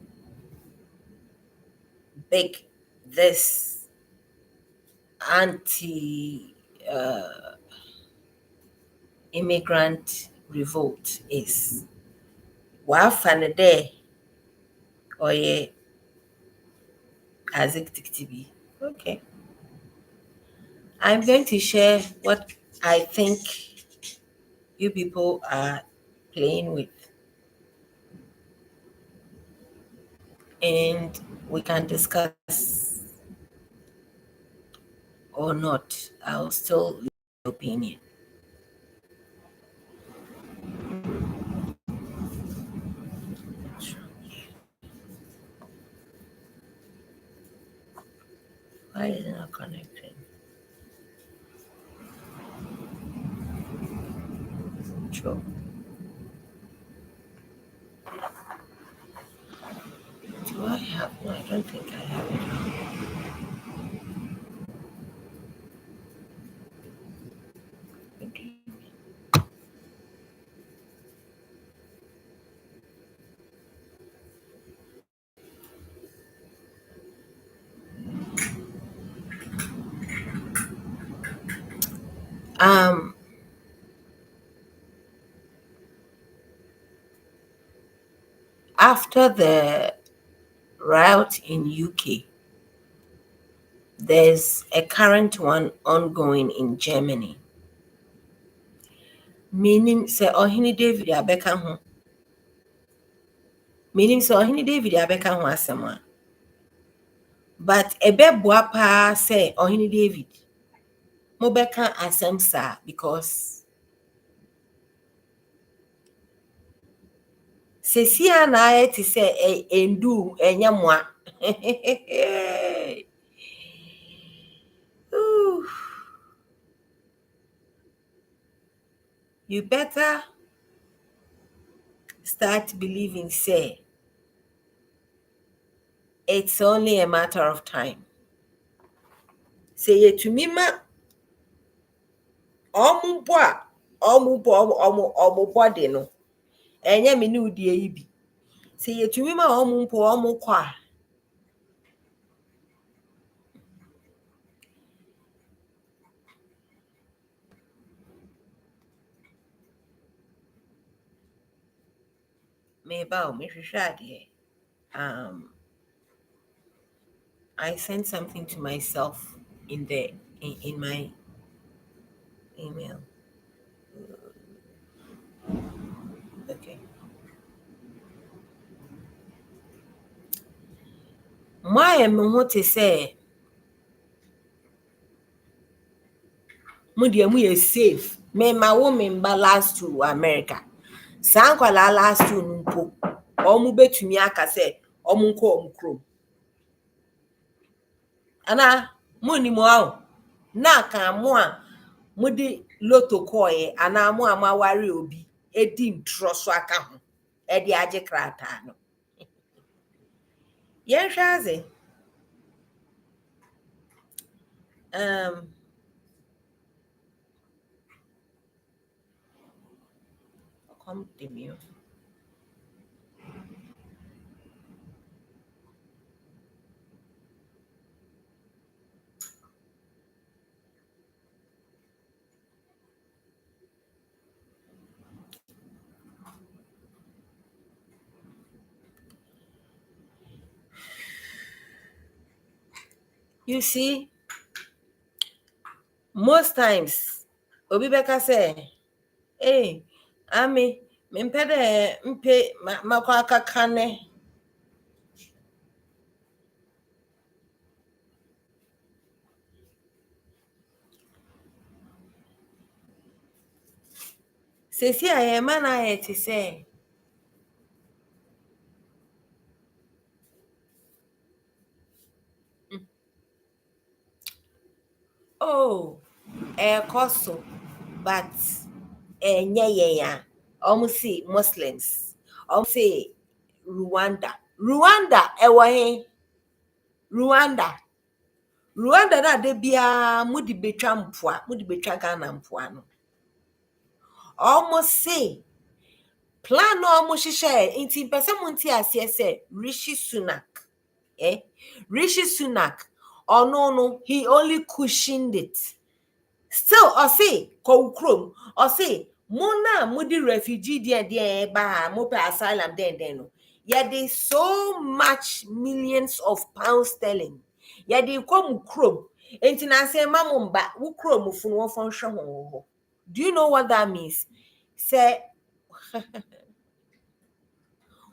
A: big this anti immigrant revolt is. Wafane there or yeah, as it to be. Okay. I'm going to share what I think you people are playing with, and we can discuss or not. I'll still leave your opinion. Why is it not connecting? Sure. Do I have one? I don't think I have it. Okay. Um, after the riot in UK, there's a current one ongoing in Germany. Meaning, say, Ohini David Abeka ho. Meaning, so Ohini David Abeka ho asema. But ebe pa say Ohini David. Mobeka asem sa because sesia na ayeti say endu enyamwa. You better start believing, say, it's only a matter of time. sɛ yɛtumi ma ɔmo mpo a ɔmo bɔde no ɛnyɛ me ne wo deɛ yi bi sɛ yɛtumi ma ɔmo mpo ɔmo kɔ a meba o mehwehwɛ adeɛ I sent something to myself in my email. Okay. My mo te say mo deɛ mo yɛ safe. Me ma wo memba last to America. Saa nkwalaa last to no mpo ɔmo betumi aka sɛ ɔmo nkɔ ɔmo kurom. Ana mo ni mo awo na ka mo a mo di loto kɔɔɛ ana mo a mo aware obi edi ntoro so aka ho ɛde agye krataa no. Yɛnhwɛ adze. Come to me. You see, most times obi bɛka sɛ hey, Ami, mempɛ dɛ mpe makɔ akaka ne sesi a yɛma no ayɛ te sɛ oh ɛkɔ so but ɛnyɛ yɛn a ɔmo si Muslims ɔmo si Rwanda ɛwɔ he Rwanda na de biara mode betwa mpoa mode betwa Ghana mpoa no ɔmo si plan na ɔmo hyehyɛ nti mpɛ sɛ monte aseɛ sɛ Rishi Sunak no he only cushioned it still ɔse kɔ kurom ɔse mo na mode refugee deɛ ba mo pɛ asylum den no yɛde so much millions of pounds sterling yɛde kɔ mo kurom enti na sɛ ma mo mba wo kurom funu wɔfɔ nhwɛ ho do you know what that means sɛ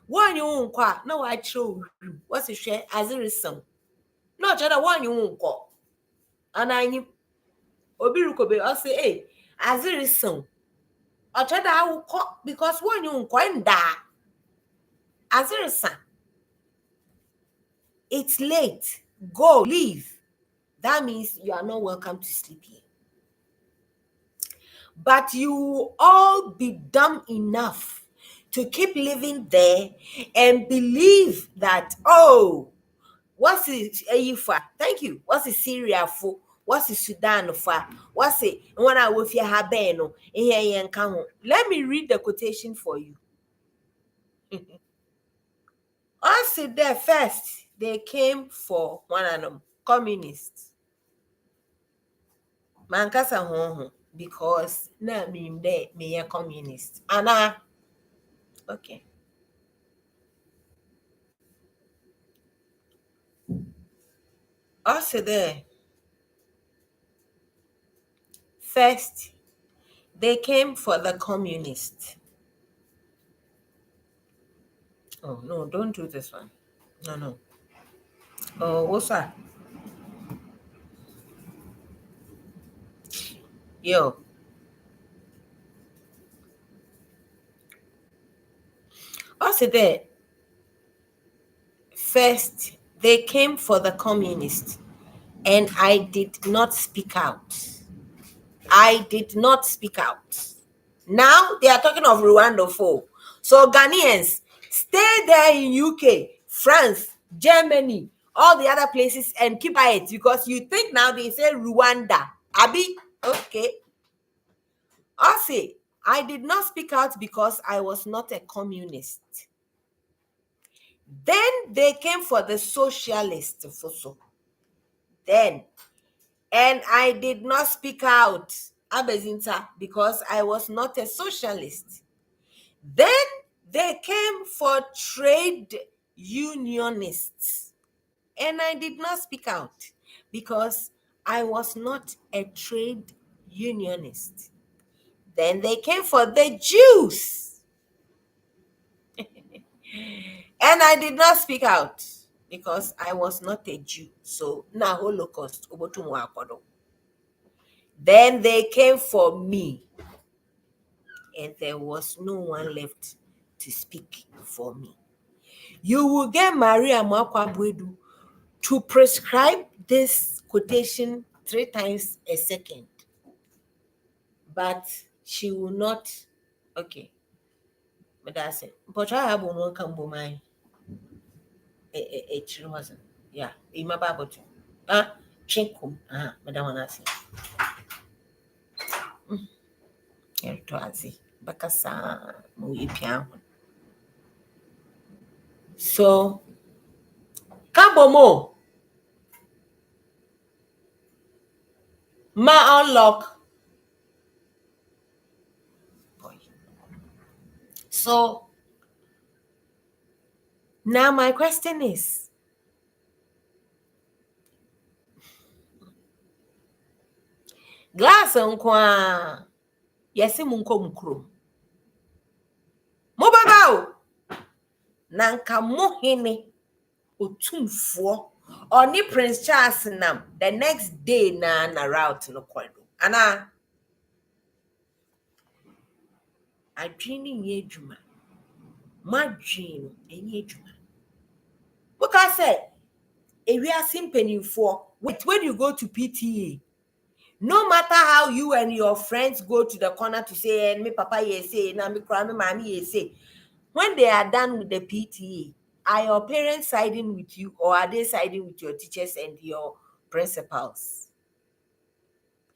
A: wɔnye wo nkɔ a na wɔakyerɛ wo wɔse hwɛ adze resaw na ɔkyerɛ dɛ wɔnye wo nkɔ ananyi obi rukobe ɔse adze resaw ɔkyerɛ dɛ awokɔ because wɔnye wo nkɔ ndaa adze resa it's late go leave that means you are not welcome to sleep here but you will all be dumb enough to keep living there and believe that what's it for? Thank you. What's the Syria for? What's the Sudan for? What's it when I with your habeno in here? Let me read the quotation for you. Also, there first they came for one of them communists. Mankasa ho because na me there me a communist. Anna okay. Also there first they came for the communists. Oh no, don't do this one. No. Oh, what's that? Yo. Also there first they came for the communists and I did not speak out. I did not speak out. Now they are talking of Rwanda for. So Ghanaians, stay there in UK, France, Germany, all the other places and keep quiet because you think now they say Rwanda. Abi, okay. Also, I did not speak out because I was not a communist. Then they came for the socialist Foso. Then, and I did not speak out, Abezinta, because I was not a socialist. Then they came for trade unionists, and I did not speak out because I was not a trade unionist. Then they came for the Jews, and I did not speak out because I was not a Jew. So now Holocaust. Then they came for me, and there was no one left to speak for me. You will get Maria Mwakwabuedu to prescribe this quotation 3 times a second, but she will not. Okay, but that's it. But I have one come for my wasn't. Yeah, in my Bible too. Chinkum. Madam Wanasi. Ertoazi. Bakasa Muipian. So, Kabomo. Ma unlock. So, now my question is, glass nkwa yesi munko mkro. Mobabao na nka mohene otumfuo oni Prince Charles nam the next day na route no kwado. Ana adwini nye adwuma. Madwin enye adwuma. Because say ewiase mpanimfo, wait, when you go to PTA, no matter how you and your friends go to the corner to say, and me papa ye say, na me cry, me mommy ye say, when they are done with the PTA, are your parents siding with you or are they siding with your teachers and your principals?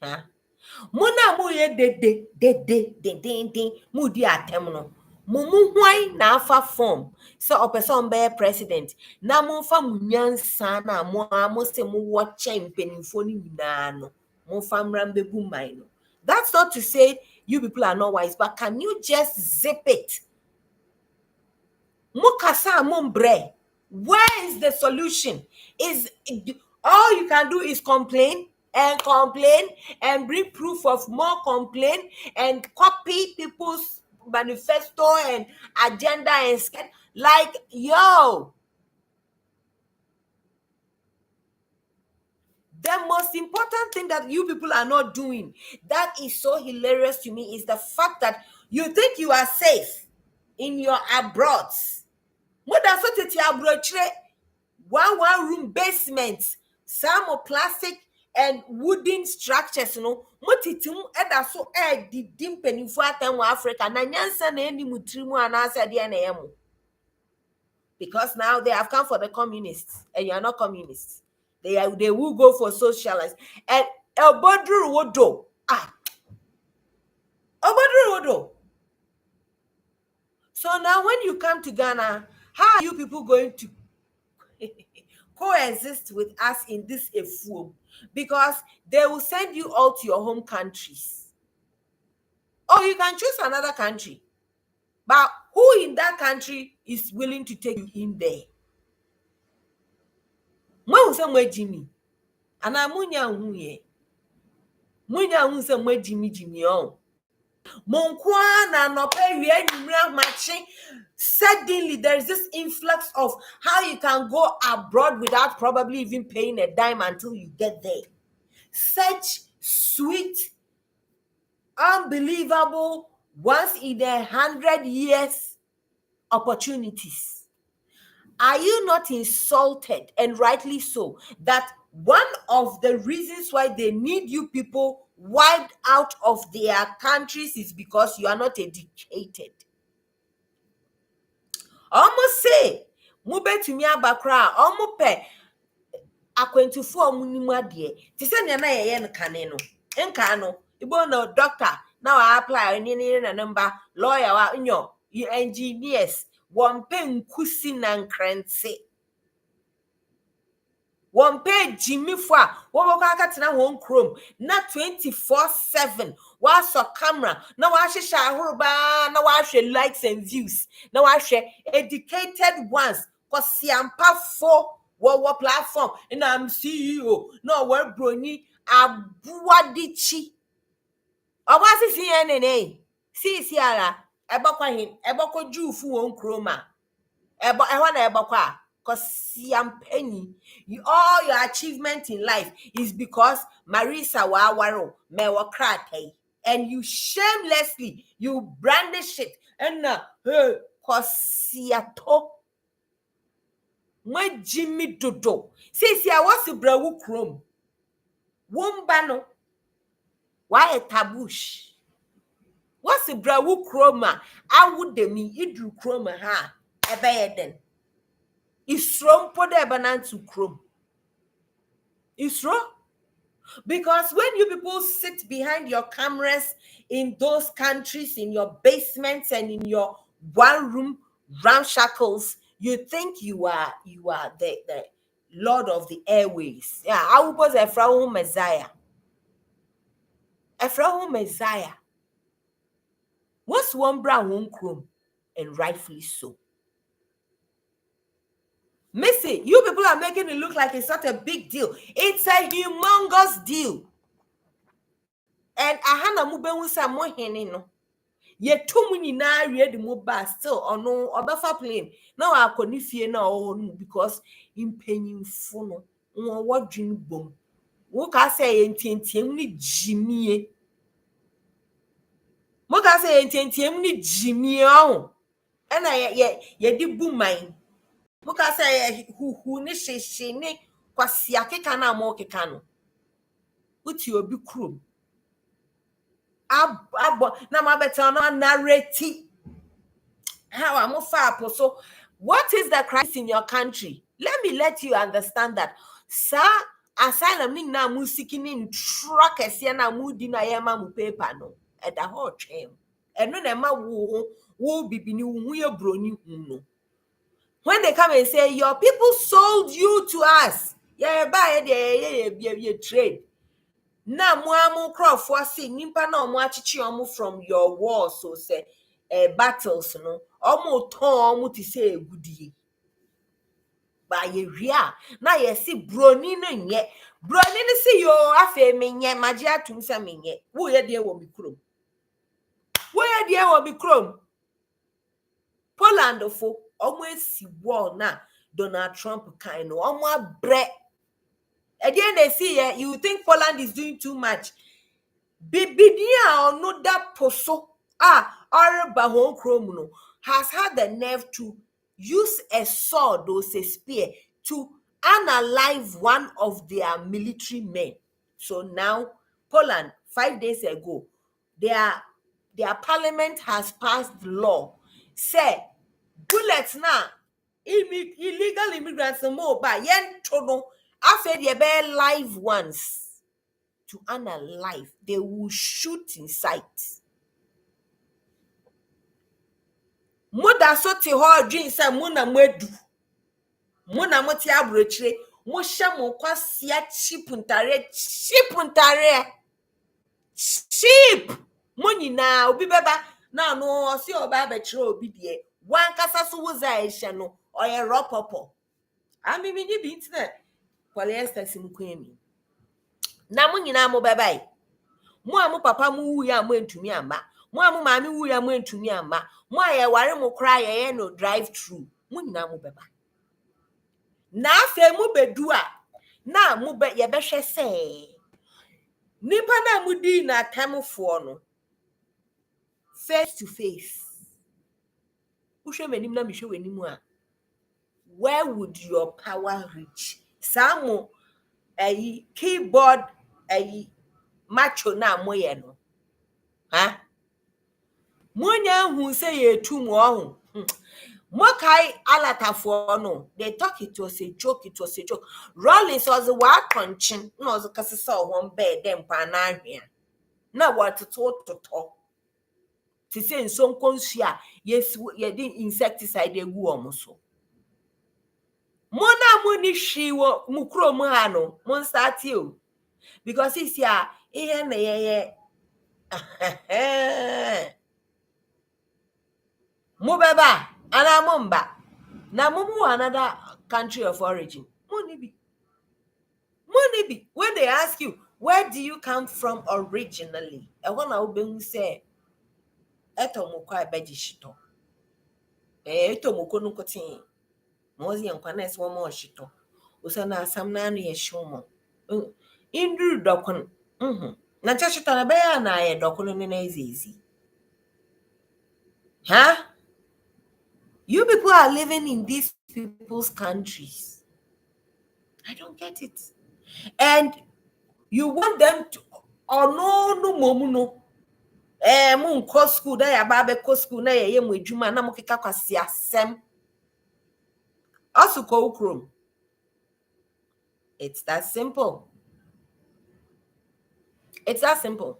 A: Huh? Muna mu ye de mu di atem no. Mumu hwan na afa form so opeson be president na mo fa munyansa na mo se mo wo mpanimfo ni nyina no mo fa mram bebu man no. That's not to say you people are not wise, but can you just zip it? Mukasa mumbre. Where is the solution? Is all you can do is complain and complain and bring proof of more complaint and copy people's manifesto and agenda and like yo. The most important thing that you people are not doing that is so hilarious to me is the fact that you think you are safe in your abroads. What does it abroad? One room basement, some of plastic and wooden structures, mutitum eda so di dimpeni for Africa na nyansa na eni mutrimu anasa dia na emu. Because now they have come for the communists and you are not communists. They will go for socialists. And Obodru Wodo. Obodru Wodo. So now when you come to Ghana, how are you people going to coexist with us in this efuom? Because they will send you all to your home countries. Or you can choose another country. But who in that country is willing to take you in there? Mwe Jimmy. And I'm munya unse Jimmy on. Monkwana no pay suddenly there is this influx of how you can go abroad without probably even paying a dime until you get there. Such sweet, unbelievable, once in 100 years opportunities. Are you not insulted, and rightly so, that one of the reasons why they need you people wiped out of their countries is because you are not educated? Almost say, mube to me abakra, almost pay akwentufo mu nimu ade ti se ne na ye no kane no enka no ibo no doctor na wa apply ni na number lawyer wa nyo engineers won pe nkusi na nkranse won pe jimifo a wo boko akatena won chrome na 24/7 wa so camera na wa hwehwe ahoroba na wa hwe likes and views na wa hwe educated ones kwasiampafo wo platform na am CEO no we broni abuadichi obasisi yenene sisi ara ebakwa hin ebakwa jufu won chrome a ehwa na ebakwa kwasiampani. All your achievement in life is because Marisa Wawaro mewa kratai, and you shamelessly you brandish it and hey kwasiato my Jimmy Dodo says ya was brawu chrome wombano why a tabush what's a brawu chroma I would demi idru chroma ha ebeden isrom pode banantu chrome isro. Because when you people sit behind your cameras in those countries, in your basements and in your one room ramshackles, you think you are the Lord of the airways. Yeah, I was a Frau Messiah. A Frau Messiah. What's one brown one chrome? And rightfully so. Missy, you people are making it look like it's not a big deal. It's a humongous deal. And ahana mubenwu sa mo hene no ye tomu nyina ready mo ba still ono obefa plane na wa akoni fie na because impanyimfo no won wodwin bom wo ka say ye ntentiem ni jimie mo ka say ye ntentiem ni jimie o na ye di buman mo ka say ye huhu ni hyehye ni kwasi akeka na mo keka no uti obi krom abo na ma better na narrate how am fa so what is the crisis in your country? Let me let you understand that sir asylum ni na musiki ni truck ese na mudi na yema mu paper no e da ho twem eno na ma wo bibi ni hu ye broni hu no. When they come and say your people sold you to us, yeah buy ye trade. Na muamu crofo say nimpa na omo achichi omo from your wars so say battles no omo ton omo ti say egudie ba ye hia na ye si broni no nye broni ni si yo afa me nye maji atum se me nye wo ye de wo mi krom Poland fo omo esi war na Donald Trump kind no omo abre again they see you think Poland is doing too much. Bibidia or no that poso or bahon chromo has had the nerve to use a sword or a spear to unalive one of their military men. So now Poland 5 days ago their parliament has passed the law say bullets now illegal immigrants more by yen tono after the bare live ones to unalive, they will shoot in sight. Moda so te ho dream say mona madu. Mona moti abrochire, mo hye mo kwasia chipuntare. Cheap. Money na obi beba na no osi oba be kire obi de. Wan kasa so woza ehye no oye ropopo. Ami mi ni bi internet. Polyester sim kwemi. Na mo nyina mo bebai. Mo amu papa mu wu ya mo entumi amba mo amu maami wu ya mo entumi amba mo aye ware mo kra ye no drive through mo nyina mo beba na afa mu bedu a na mo be ye behwe se nipa na mo di na atamfo no face to face uhwe manim na mehwe wanim a where would your power reach? Samo keyboard macho na moye no ha monya hu say ye tu mo ho Mokai alatafoɔ no, they talk it was a joke, it was a joke. Rollins was a wild punching, no, because I saw one bed, then panahia. Now what to talk. To say in some consia, yes, you did insecticide a worm so. Mona muni shiwo mukro muhano, mon start you. Because it's ya, Mubeba, Anamumba. Na mumu another country of origin. Monibi. Monibi. When they ask you, where do you come from originally? I want to say, Eto mukwa bejishito. Eto mukono kotin. Mozi yankwanes womo shito. Usana samnanu yeshomo. Indru dokon. Na chashito na beya na ye dokon nina easy. Huh? You people are living in these people's countries. I don't get it. And you want them to no momuno. Mun ko school da ya ba be ko school na ye mu adwuma na mo keka kwase asem. Asuko ukrom. It's that simple. It's that simple.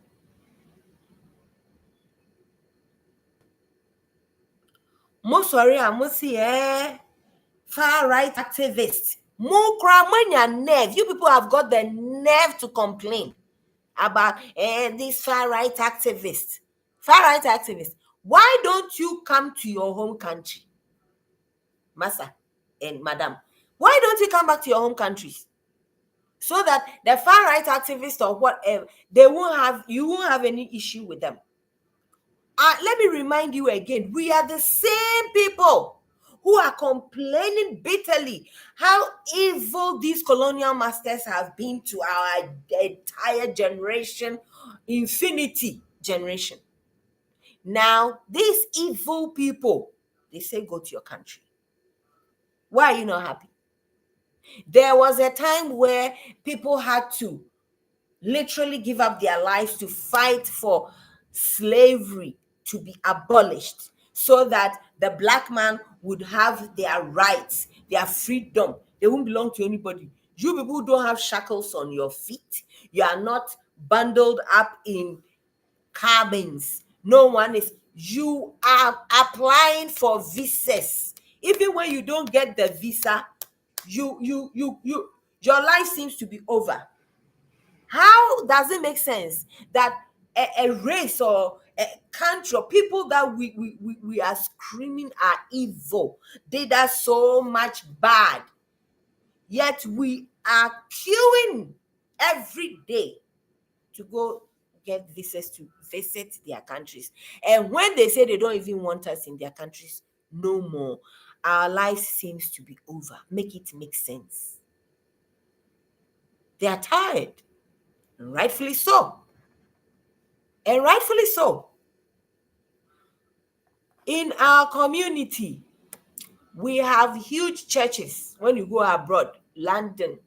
A: Mo sorry amusi far right activists. Mo kra manya nerve. You people have got the nerve to complain about these far right activists. Far right activists. Why don't you come to your home country? Massa and madam, why don't you come back to your home countries so that the far right activists or whatever, you won't have any issue with them. Let me remind you again, we are the same people who are complaining bitterly how evil these colonial masters have been to our entire generation, infinity generation. Now, these evil people, they say go to your country. Why are you not happy? There was a time where people had to literally give up their lives to fight for slavery to be abolished so that the black man would have their rights, their freedom. They won't belong to anybody. You people who don't have shackles on your feet, you are not bundled up in cabins. No one is. You are applying for visas. Even when you don't get the visa, your life seems to be over. How does it make sense that a race or a country or people that we are screaming are evil did us so much bad, yet we are queuing every day to go get visas to visit their countries? And when they say they don't even want us in their countries no more, our life seems to be over. Make it make sense. They are tired. And rightfully so. And rightfully so. In our community, we have huge churches. When you go abroad, London,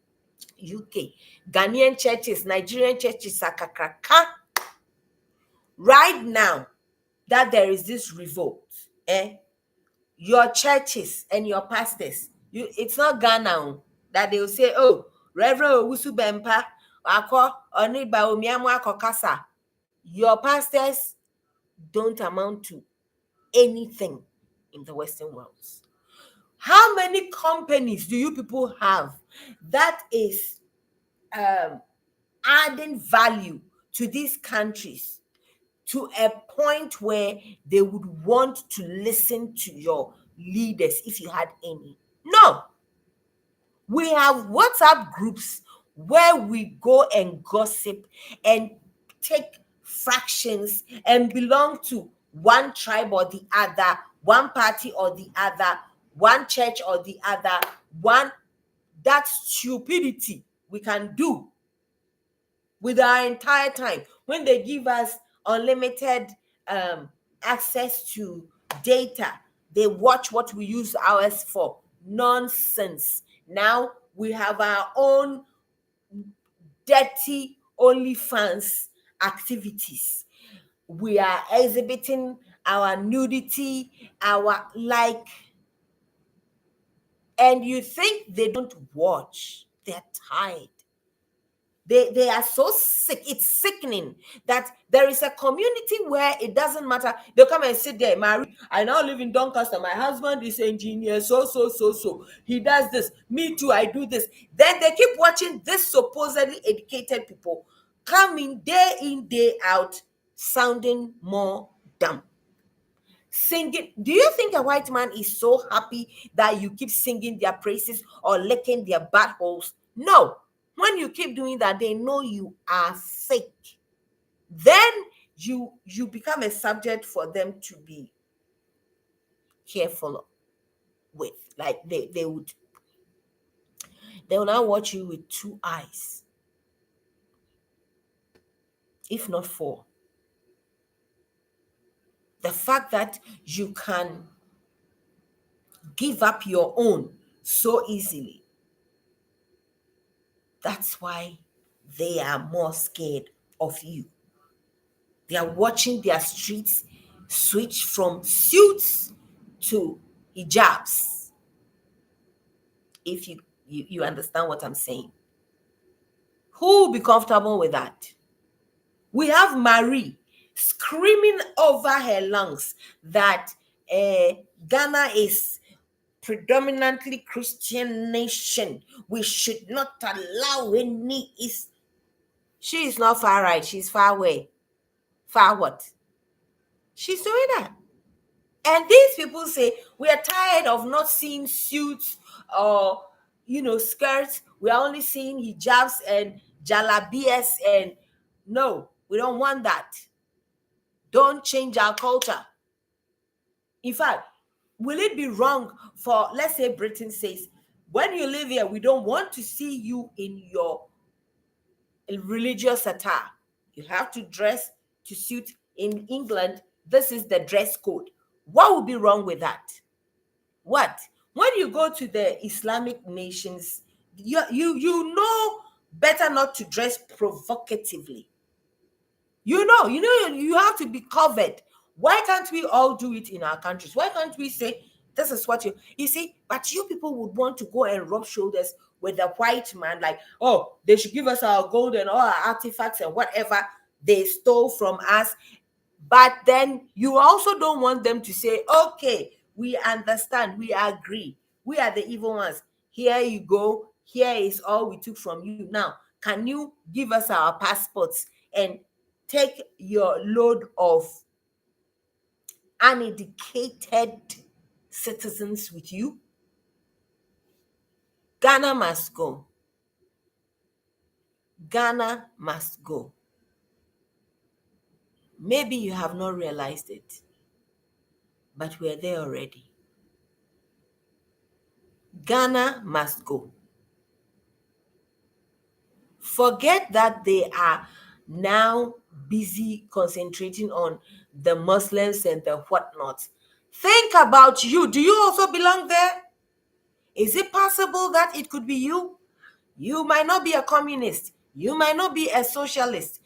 A: UK, Ghanaian churches, Nigerian churches, Sakakraka. Right now, that there is this revolt, your churches and your pastors, it's not Ghana that they will say, oh, Reverend Owusu Bempa, Ako, Oniba Omiamu Akokasa. Your pastors don't amount to anything in the Western world. How many companies do you people have that is adding value to these countries to a point where they would want to listen to your leaders if you had any? No. We have WhatsApp groups where we go and gossip and take fractions and belong to one tribe or the other, one party or the other, one church or the other, that stupidity we can do with our entire time when they give us unlimited access to data. They watch what we use ours for. Nonsense. Now we have our own dirty OnlyFans activities. We are exhibiting our nudity, our And you think they don't watch. They're tired. They are so sick. It's sickening that there is a community where it doesn't matter. They'll come and sit there. I now live in Doncaster. My husband is engineer. So. He does this. Me too. I do this. Then they keep watching this supposedly educated people coming day in, day out, sounding more dumb. Singing. Do you think a white man is so happy that you keep singing their praises or licking their buttholes? No. When you keep doing that, they know you are fake. Then you become a subject for them to be careful with. Like they will now watch you with two eyes, if not four. The fact that you can give up your own so easily, that's why they are more scared of you. They are watching their streets switch from suits to hijabs. If you understand what I'm saying. Who will be comfortable with that? We have Marie screaming over her lungs that Ghana is predominantly Christian nation. We should not allow any is. She is not far right. She's far away. Far what? She's doing that. And these people say we are tired of not seeing suits or skirts. We are only seeing hijabs and jalabias, and no, we don't want that. Don't change our culture. In fact, will it be wrong for, let's say, Britain says, when you live here, we don't want to see you in your religious attire. You have to dress to suit. In England, this is the dress code. What would be wrong with that? What? When you go to the Islamic nations, you know better not to dress provocatively. You have to be covered. Why can't we all do it in our countries? Why can't we say this is what you see? But you people would want to go and rub shoulders with the white man, like, oh, they should give us our gold and all our artifacts and whatever they stole from us. But then you also don't want them to say, okay, we understand, we agree, we are the evil ones. Here you go. Here is all we took from you. Now, can you give us our passports and take your load of uneducated citizens with you? Ghana must go. Ghana must go. Maybe you have not realized it, but we're there already. Ghana must go. Forget that they are now busy concentrating on the Muslims and the whatnot. Think about you. Do you also belong there? Is it possible that it could be you? You might not be a communist. You might not be a socialist,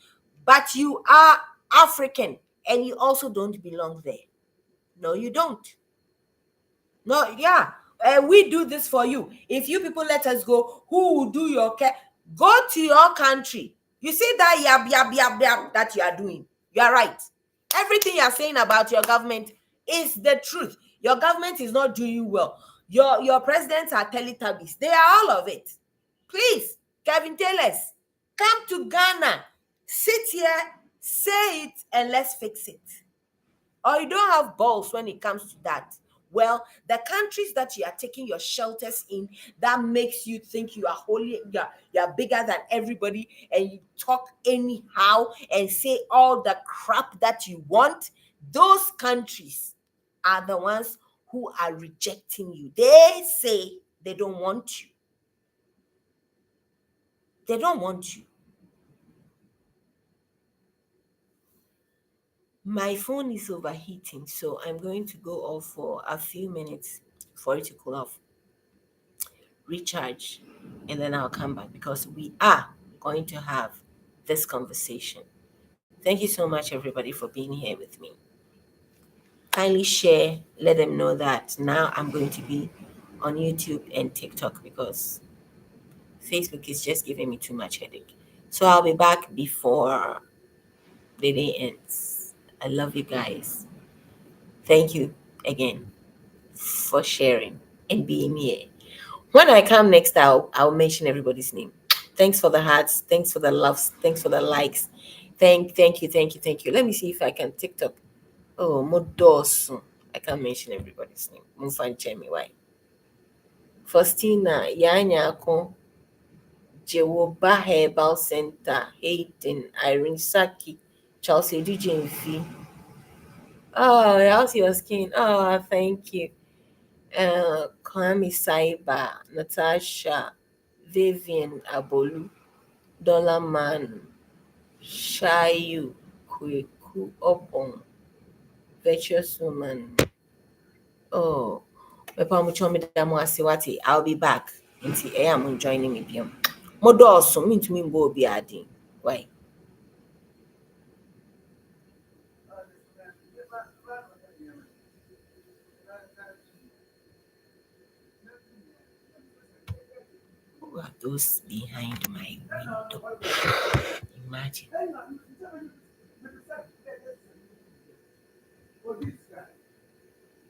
A: but you are African and you also don't belong there. No, you don't. No, yeah. We do this for you. If you people let us go, who will do your care? Go to your country. You see that yab that you are doing. You are right. Everything you are saying about your government is the truth. Your government is not doing well. Your presidents are Teletubbies. They are all of it. Please, Kevin Taylors, come to Ghana. Sit here, say it, and let's fix it. Or you don't have balls when it comes to that. Well, the countries that you are taking your shelters in, that makes you think you are holy, you are bigger than everybody, and you talk anyhow and say all the crap that you want. Those countries are the ones who are rejecting you. They say they don't want you. They don't want you. My phone is overheating, so I'm going to go off for a few minutes for it to cool off, recharge, and then I'll come back because we are going to have this conversation. Thank you so much, everybody, for being here with me. Kindly share, let them know that now I'm going to be on YouTube and TikTok because Facebook is just giving me too much headache. So I'll be back before the day ends. I love you guys. Thank you again for sharing and being here. When I come next, I'll mention everybody's name. Thanks for the hearts. Thanks for the loves. Thanks for the likes. Thank you. Let me see if I can TikTok. Oh, Modosu. I can't mention everybody's name. Mufan Chemi, why? Faustina, Yanyako, Jewoba Herbal Center, Hayden, Irene Saki, Chelsea DJ V. Oh, how's your skin? Oh, thank you. Kwame Saiba, Natasha, Vivian Abolu, Dollar Man, Shayu, Kweku Opon, Virtuous Woman. Oh, Mepamuchomi Damu Asiwati, I'll be back. Inti I'm joining me. Modo also mean to me bo be adding. Why? Who are those behind my window? Imagine.